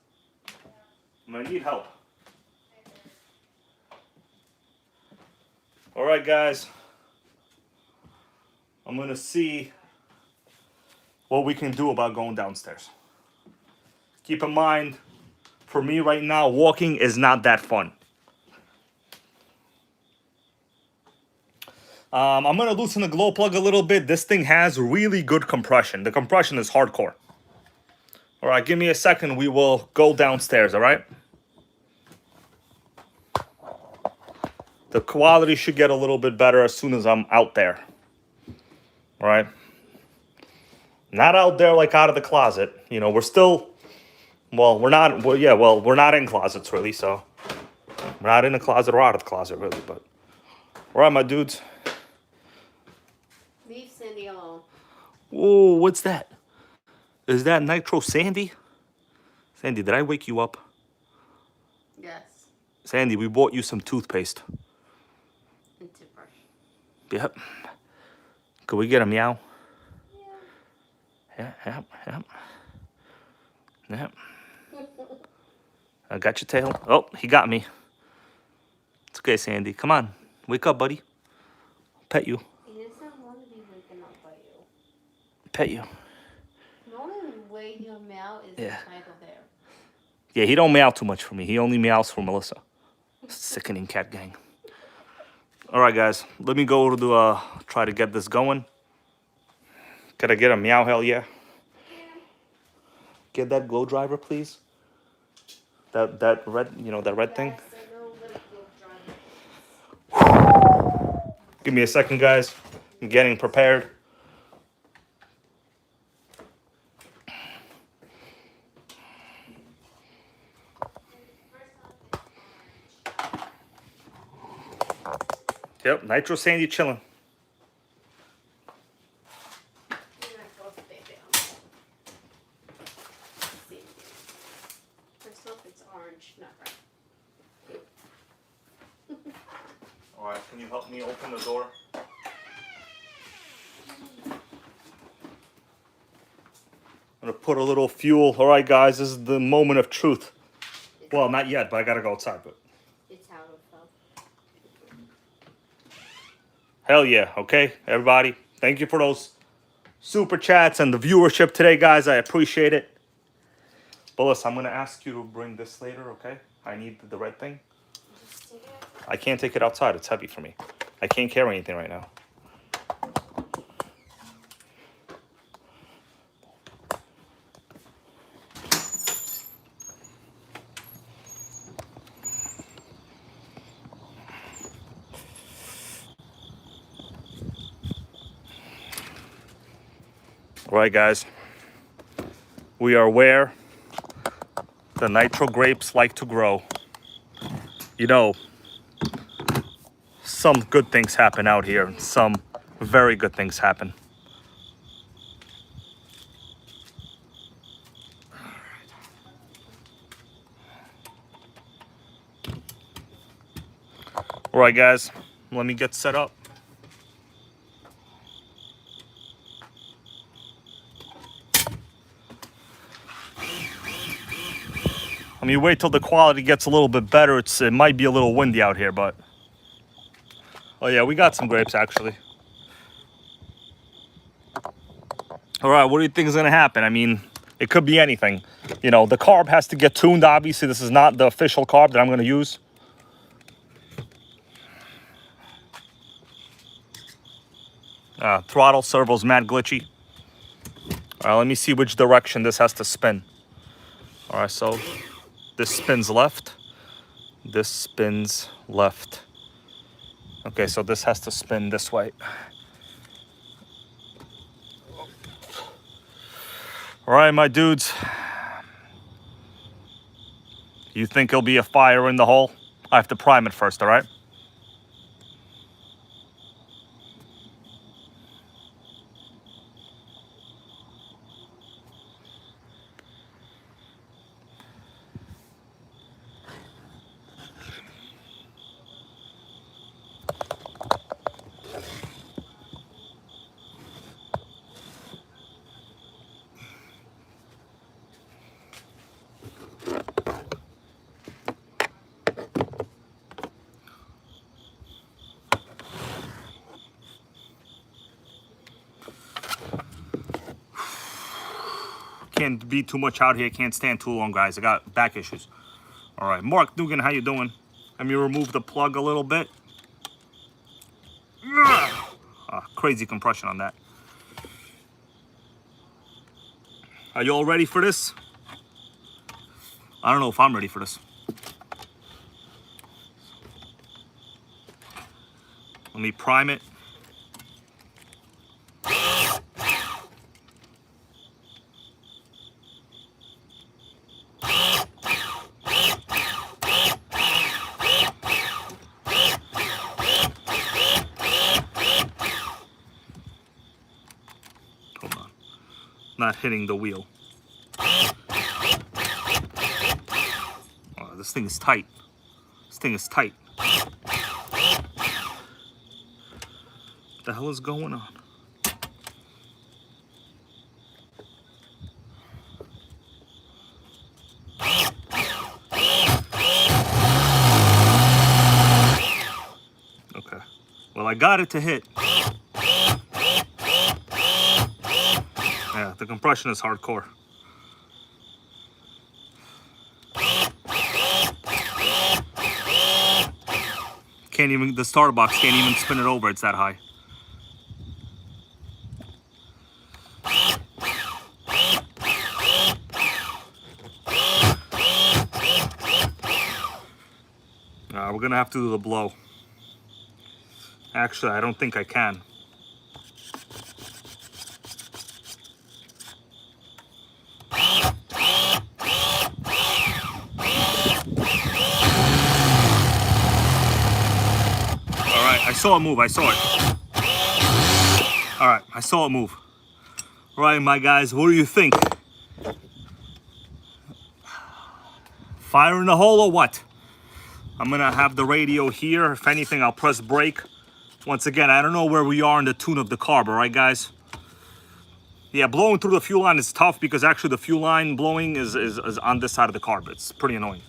I'm gonna need help. All right, guys. I'm gonna see what we can do about going downstairs. Keep in mind, for me right now, walking is not that fun. I'm gonna loosen the glow plug a little bit. This thing has really good compression. The compression is hardcore. All right, give me a second. We will go downstairs, all right? The quality should get a little bit better as soon as I'm out there. All right? Not out there like out of the closet. You know, we're still, well, we're not, well, yeah, well, we're not in closets really, so. We're not in the closet or out of the closet really, but. All right, my dudes. Leave Sandy alone. Whoa, what's that? Is that Nitro Sandy? Sandy, did I wake you up? Yes. Sandy, we bought you some toothpaste. And toothbrush. Yep. Could we get a meow? Yeah. Yep. I got your tail. Oh, he got me. It's okay, Sandy. Come on. Wake up, buddy. Pet you. He doesn't want to be waking up by you. Pet you. The only way he'll meow is Yeah. if I go there. Yeah, he don't meow too much for me. He only meows for Melissa. Sickening cat gang. All right, guys. Let me go to try to get this going. Could I get a meow hell yeah? Get that glow driver, please. That red, you know, that red thing. Yes, I know what a globe driver is. Give me a second, guys. I'm getting prepared. Yep, Nitro Sandy chilling. You're not supposed to stay down. See. First off, it's orange, not red. All right, can you help me open the door? I'm gonna put a little fuel. All right, guys, this is the moment of truth. Well, not yet, but I gotta go outside. But It's out of them. hell yeah, okay, everybody. Thank you for those super chats and the viewership today, guys. I appreciate it. Bullis, I'm gonna ask you to bring this later, okay? I need the red thing. Just take it out. I can't take it outside. It's heavy for me. I can't carry anything right now. All right, guys. We are where the nitro grapes like to grow. You know, some good things happen out here. Some very good things happen. All right, guys. Let me get set up. I mean, wait till the quality gets a little bit better. It might be a little windy out here, but... Oh, yeah, we got some grapes, actually. All right, what do you think is going to happen? I mean, it could be anything. You know, the carb has to get tuned, obviously. This is not the official carb that I'm going to use. Throttle servo's mad glitchy. All right, let me see which direction this has to spin. All right, so... This spins left. This spins left. Okay, so this has to spin this way. All right, my dudes. You think there'll be a fire in the hole? I have to prime it first, all right? Can't be too much out here. Can't stand too long, guys. I got back issues. All right, Mark Dugan, how you doing? Let me remove the plug a little bit. Crazy compression on that. Are you all ready for this? I don't know if I'm ready for this. Let me prime it. Hold on. Not hitting the wheel. Oh, this thing is tight. This thing is tight. What the hell is going on? Okay. Well, I got it to hit. Yeah, the compression is hardcore. Can't even, the starter box can't even spin it over, it's that high. We're gonna have to do the blow. Actually, I don't think I can. I saw it move, I saw it. All right, I saw it move. All right, my guys, what do you think? Fire in the hole or what? I'm gonna have the radio here. If anything, I'll press brake. Once again, I don't know where we are in the tune of the carb, all right, guys? Yeah, blowing through the fuel line is tough because actually the fuel line blowing is on this side of the carb. It's pretty annoying.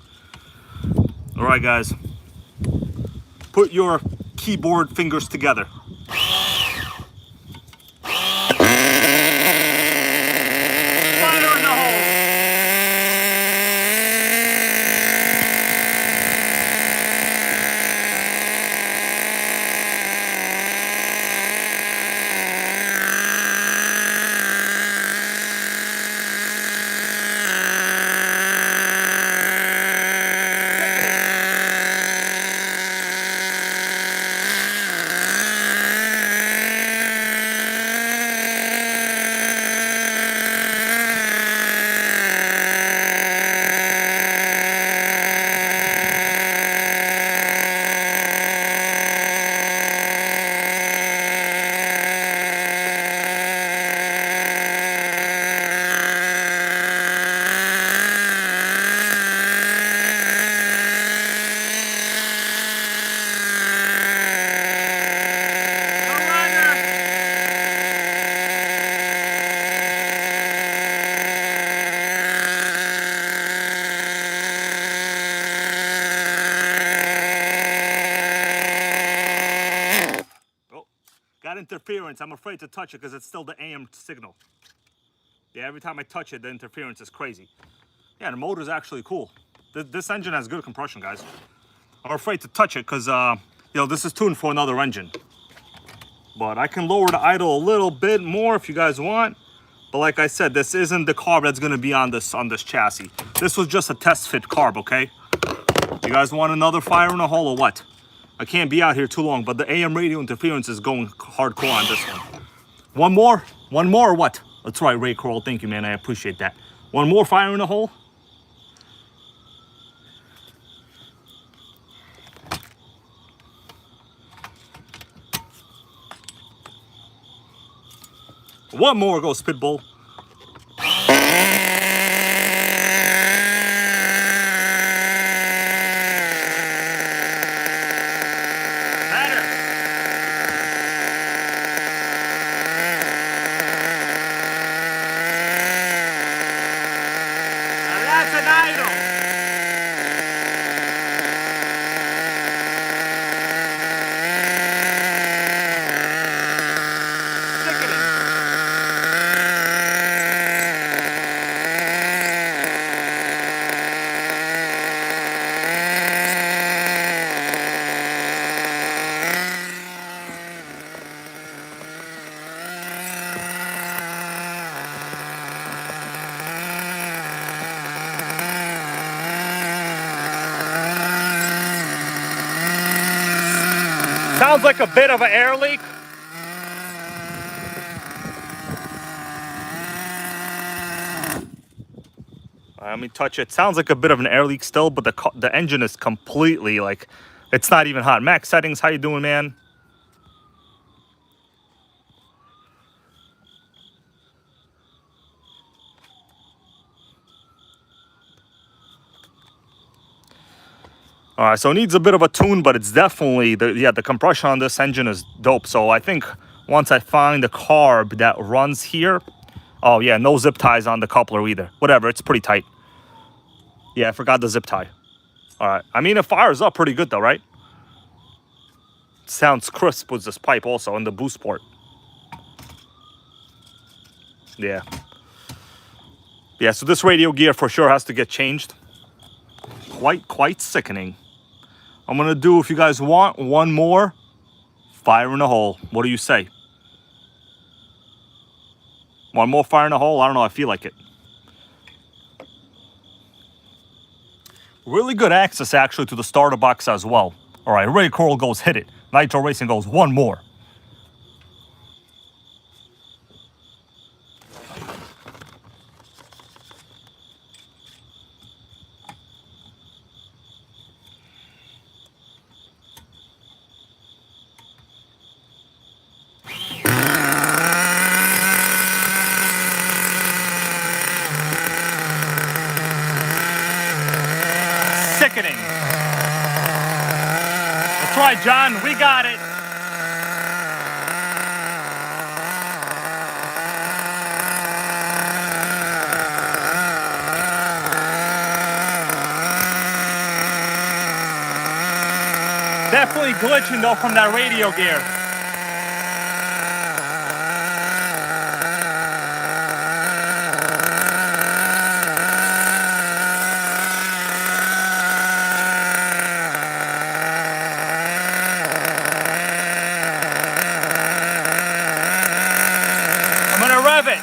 All right, guys. Put your keyboard fingers together. Got interference. I'm afraid to touch it because it's still the AM signal. Yeah, every time I touch it, the interference is crazy. Yeah, the motor's actually cool. This engine has good compression, guys. I'm afraid to touch it because, you know, this is tuned for another engine. But I can lower the idle a little bit more if you guys want. But like I said, this isn't the carb that's going to be on this chassis. This was just a test fit carb, okay? You guys want another fire in a hole or what? I can't be out here too long, but the AM radio interference is going hardcore on this one. One more? One more or what? That's right, Ray Kroll. Thank you, man. I appreciate that. One more fire in the hole? One more, go Spitbull. Sounds like a bit of an air leak. Let me touch it. Sounds like a bit of an air leak still, but the engine is completely like, it's not even hot. Max settings, how you doing, man? All right, so it needs a bit of a tune, but it's definitely, the compression on this engine is dope. So I think once I find the carb that runs here, oh yeah, no zip ties on the coupler either. Whatever, it's pretty tight. Yeah, I forgot the zip tie. All right, I mean, it fires up pretty good though, right? Sounds crisp with this pipe also in the boost port. Yeah. Yeah, so this radio gear for sure has to get changed. Quite sickening. I'm gonna do, if you guys want, one more fire in the hole. What do you say? One more fire in the hole? I don't know, I feel like it. Really good access actually to the starter box as well. All right, Ray Coral goes hit it. Nitro Racing goes one more. Sickening. That's right, John, we got it. Definitely glitching though from that radio gear. I'm gonna rev it.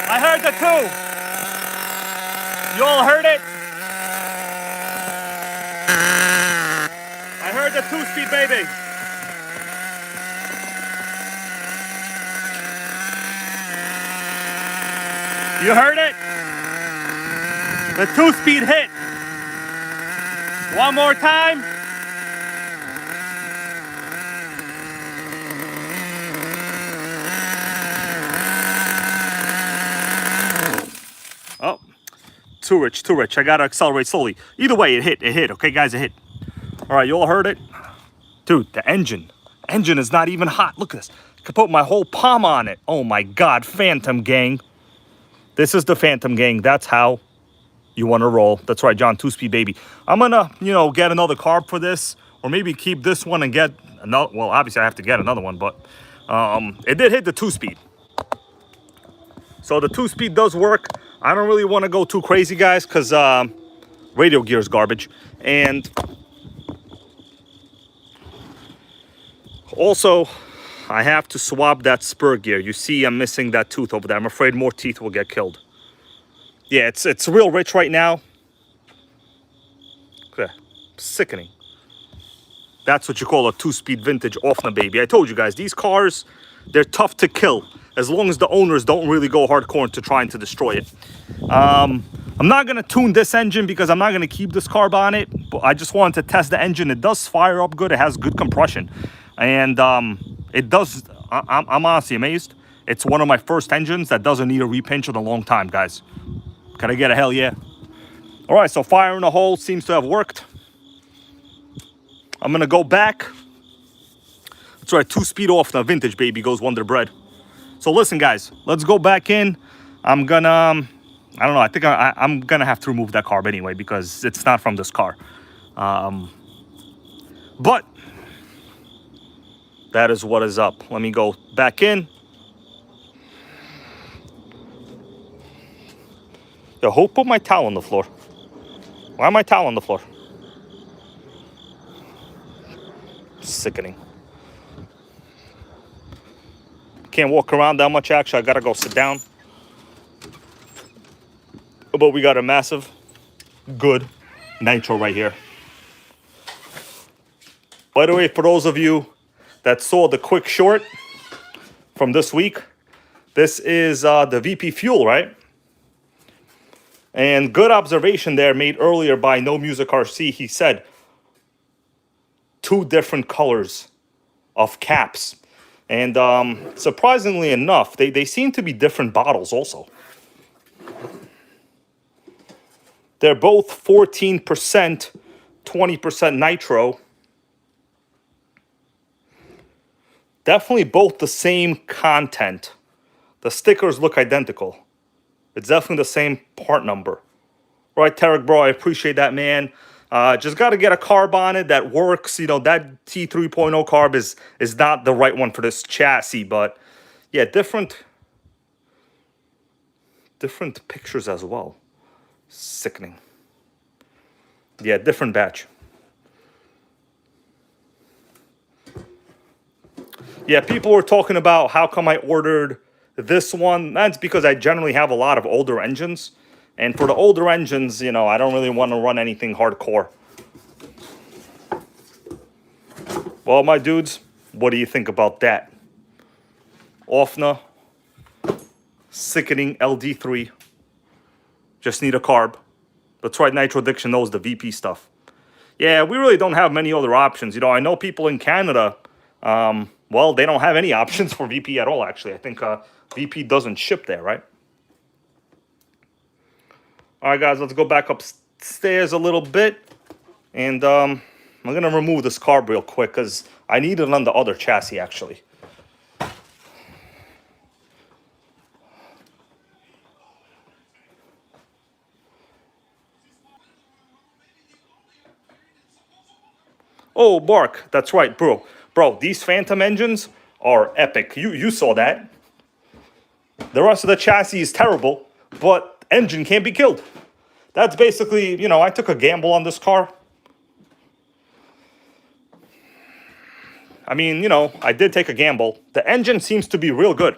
I heard the two. You all heard it? I heard the 2-speed, baby. You heard it? The 2-speed hit. One more time. Oh, too rich. I gotta accelerate slowly. Either way, it hit. Okay, guys, it hit. All right, you all heard it? Dude, the engine is not even hot. Look at this. I could put my whole palm on it. Oh my God, Phantom Gang. This is the Phantom Gang. That's how you want to roll. That's right, John, 2-speed, baby. I'm gonna, get another carb for this, or maybe keep this one and get another. Well, obviously I have to get another one, but it did hit the 2-speed. So the 2-speed does work. I don't really want to go too crazy, guys, because radio gear is garbage. And also, I have to swap that spur gear. You see I'm missing that tooth over there. I'm afraid more teeth will get killed. Yeah, it's real rich right now. Okay, sickening. That's what you call a 2-speed vintage Offna, baby. I told you guys, these cars, they're tough to kill as long as the owners don't really go hardcore into trying to destroy it. I'm not going to tune this engine because I'm not going to keep this carb on it, but I just wanted to test the engine. It does fire up good. It has good compression. And it does, I'm honestly amazed. It's one of my first engines that doesn't need a repinch in a long time, guys. Can I get a hell yeah? All right, so fire in the hole seems to have worked. I'm gonna go back. That's right, 2-speed off the vintage, baby, goes Wonder Bread. So listen, guys, let's go back in. I'm gonna, I don't know, I think I'm gonna have to remove that carb anyway because it's not from this car. But that is what is up. Let me go back in. Yo, who put my towel on the floor? Why my towel on the floor? Sickening. Can't walk around that much, actually. I gotta go sit down. But we got a massive, good Nitro right here. By the way, for those of you that saw the quick short from this week, this is the VP Fuel, right? And good observation there made earlier by No Music RC. He said 2 different colors of caps. And surprisingly enough, they seem to be different bottles also. They're both 14%, 20% nitro. Definitely both the same content. The stickers look identical. It's definitely the same part number. Right, Tarek, bro, I appreciate that, man. Just got to get a carb on it that works. You know, that T3.0 carb is not the right one for this chassis. But, yeah, different pictures as well. Sickening. Yeah, different batch. Yeah, people were talking about how come I ordered this one. That's because I generally have a lot of older engines. And for the older engines, you know, I don't really want to run anything hardcore. Well, my dudes, what do you think about that? Offna, sickening LD3. Just need a carb. That's right, Nitro Addiction knows the VP stuff. Yeah, we really don't have many other options. You know, I know people in Canada, well, they don't have any options for VP at all, actually. I think VP doesn't ship there, right? All right, guys, let's go back upstairs a little bit. And I'm going to remove this carb real quick because I need it on the other chassis, actually. Oh, Mark, that's right, bro. Bro, these Phantom engines are epic. You saw that. The rest of the chassis is terrible, but engine can't be killed. That's basically, you know, I took a gamble on this car. I mean, you know, I did take a gamble. The engine seems to be real good.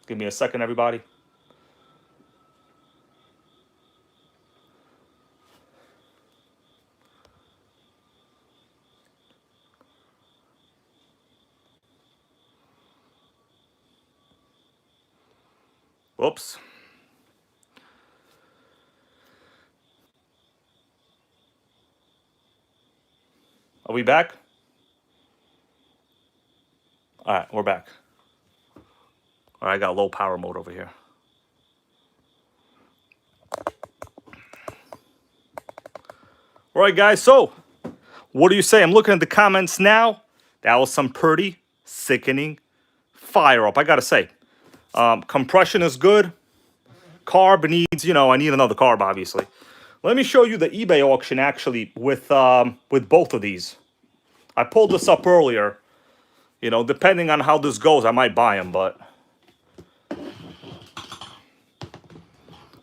Give me a second, everybody. Whoops. Are we back? All right, we're back. All right, I got low power mode over here. All right, guys, so what do you say? I'm looking at the comments now. That was some pretty sickening fire up, I gotta say. Compression is good. Carb needs, you know, I need another carb, obviously. Let me show you the eBay auction, actually, with both of these. I pulled this up earlier. You know, depending on how this goes, I might buy them, but...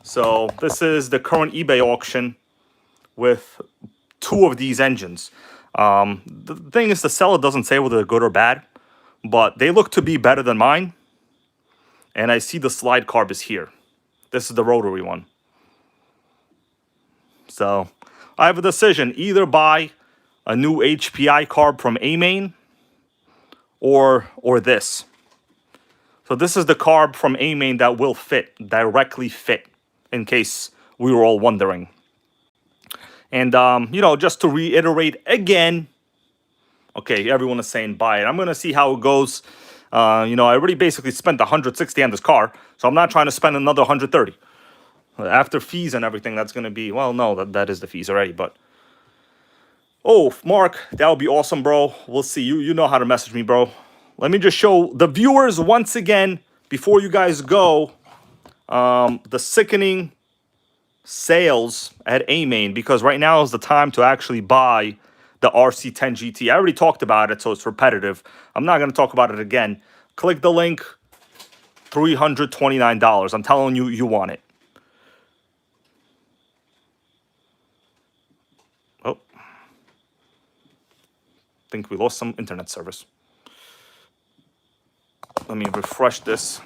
So, this is the current eBay auction with 2 of these engines. The thing is, the seller doesn't say whether they're good or bad, but they look to be better than mine. And I see the slide carb is here. This is the rotary one. So, I have a decision. Either buy a new HPI carb from A-Main or this. So this is the carb from A-Main that will fit, directly fit, in case we were all wondering. And, you know, just to reiterate again, okay, everyone is saying buy it. I'm going to see how it goes. You know, I already basically spent $160 on this car, so I'm not trying to spend another $130. After fees and everything, that's going to be, well, no, that is the fees already, but... Oh, Mark, that would be awesome, bro. We'll see. You know how to message me, bro. Let me just show the viewers once again, before you guys go, the sickening sales at A-Main, because right now is the time to actually buy the RC10gt. I already talked about it, so it's repetitive. I'm not going to talk about it again. Click the link, $329. I'm telling you, you want it. think we lost some internet service. Let me refresh this.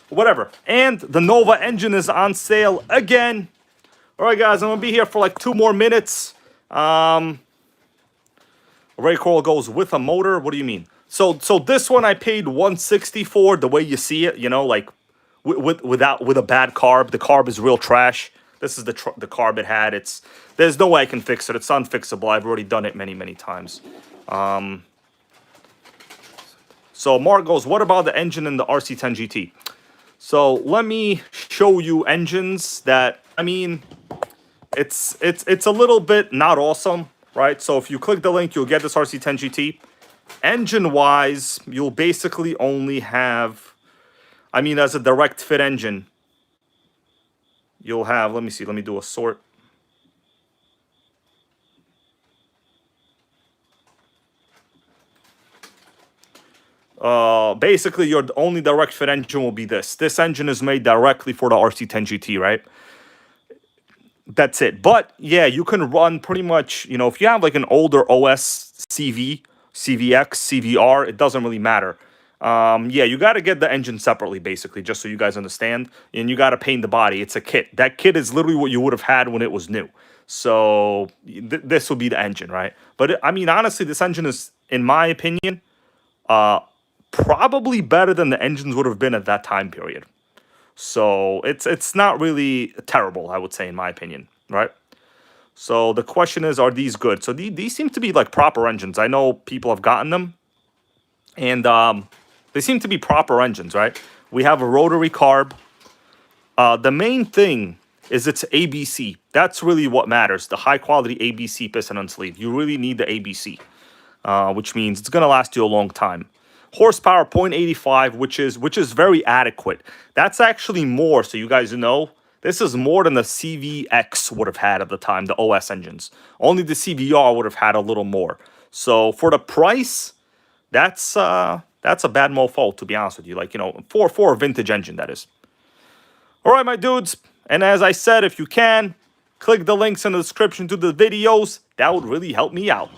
Whatever. And the Nova engine is on sale again. All right, guys, I'm going to be here for like 2 more minutes. Ray Coral goes with a motor. What do you mean? So this one I paid $160 for, the way you see it, you know, like with a bad carb. The carb is real trash. This is the carb it had. There's no way I can fix it. It's unfixable. I've already done it many, many times. So Mark goes, what about the engine in the RC10gt? So let me show you engines that, I mean, it's a little bit not awesome, right? So if you click the link, you'll get this RC10gt. Engine-wise, you'll basically only have, I mean, as a direct fit engine, you'll have, let me see, let me do a sort. Basically, your only direct fit engine will be this. This engine is made directly for the RC10gt, right? That's it. But yeah, you can run pretty much, you know, if you have like an older OS CV, CVX, CVR, it doesn't really matter. Yeah, you got to get the engine separately, basically, just so you guys understand. And you got to paint the body. It's a kit. That kit is literally what you would have had when it was new. So this will be the engine, right? But I mean, honestly, this engine is, in my opinion, probably better than the engines would have been at that time period. So it's not really terrible, I would say, in my opinion, right? So the question is, are these good? So these seem to be like proper engines. I know people have gotten them, and they seem to be proper engines, right? We have a rotary carb. The main thing is it's ABC. That's really what matters. The high quality ABC piston and sleeve. You really need the ABC, which means it's gonna last you a long time. Horsepower 0.85, which is very adequate. That's actually more, so you guys know. This is more than the CVX would have had at the time, the OS engines. Only the CVR would have had a little more. So for the price, that's a bad mofo, to be honest with you. Like, you know, for a vintage engine, that is. All right, my dudes. And as I said, if you can, click the links in the description to the videos. That would really help me out.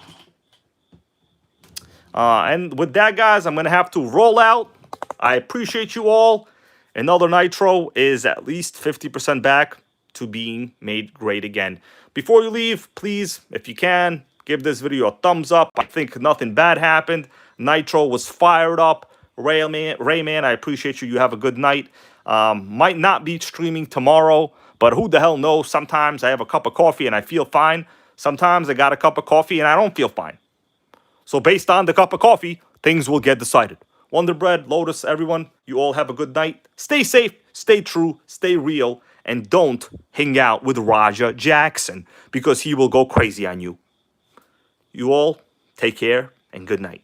And with that, guys, I'm going to have to roll out. I appreciate you all. Another Nitro is at least 50% back to being made great again. Before you leave, please, if you can, give this video a thumbs up. I think nothing bad happened. Nitro was fired up. Rayman, I appreciate you. You have a good night. Might not be streaming tomorrow, but who the hell knows? Sometimes I have a cup of coffee and I feel fine. Sometimes I got a cup of coffee and I don't feel fine. So based on the cup of coffee, things will get decided. Wonder Bread, Lotus, everyone, you all have a good night. Stay safe, stay true, stay real, and don't hang out with Raja Jackson because he will go crazy on you. You all take care and good night.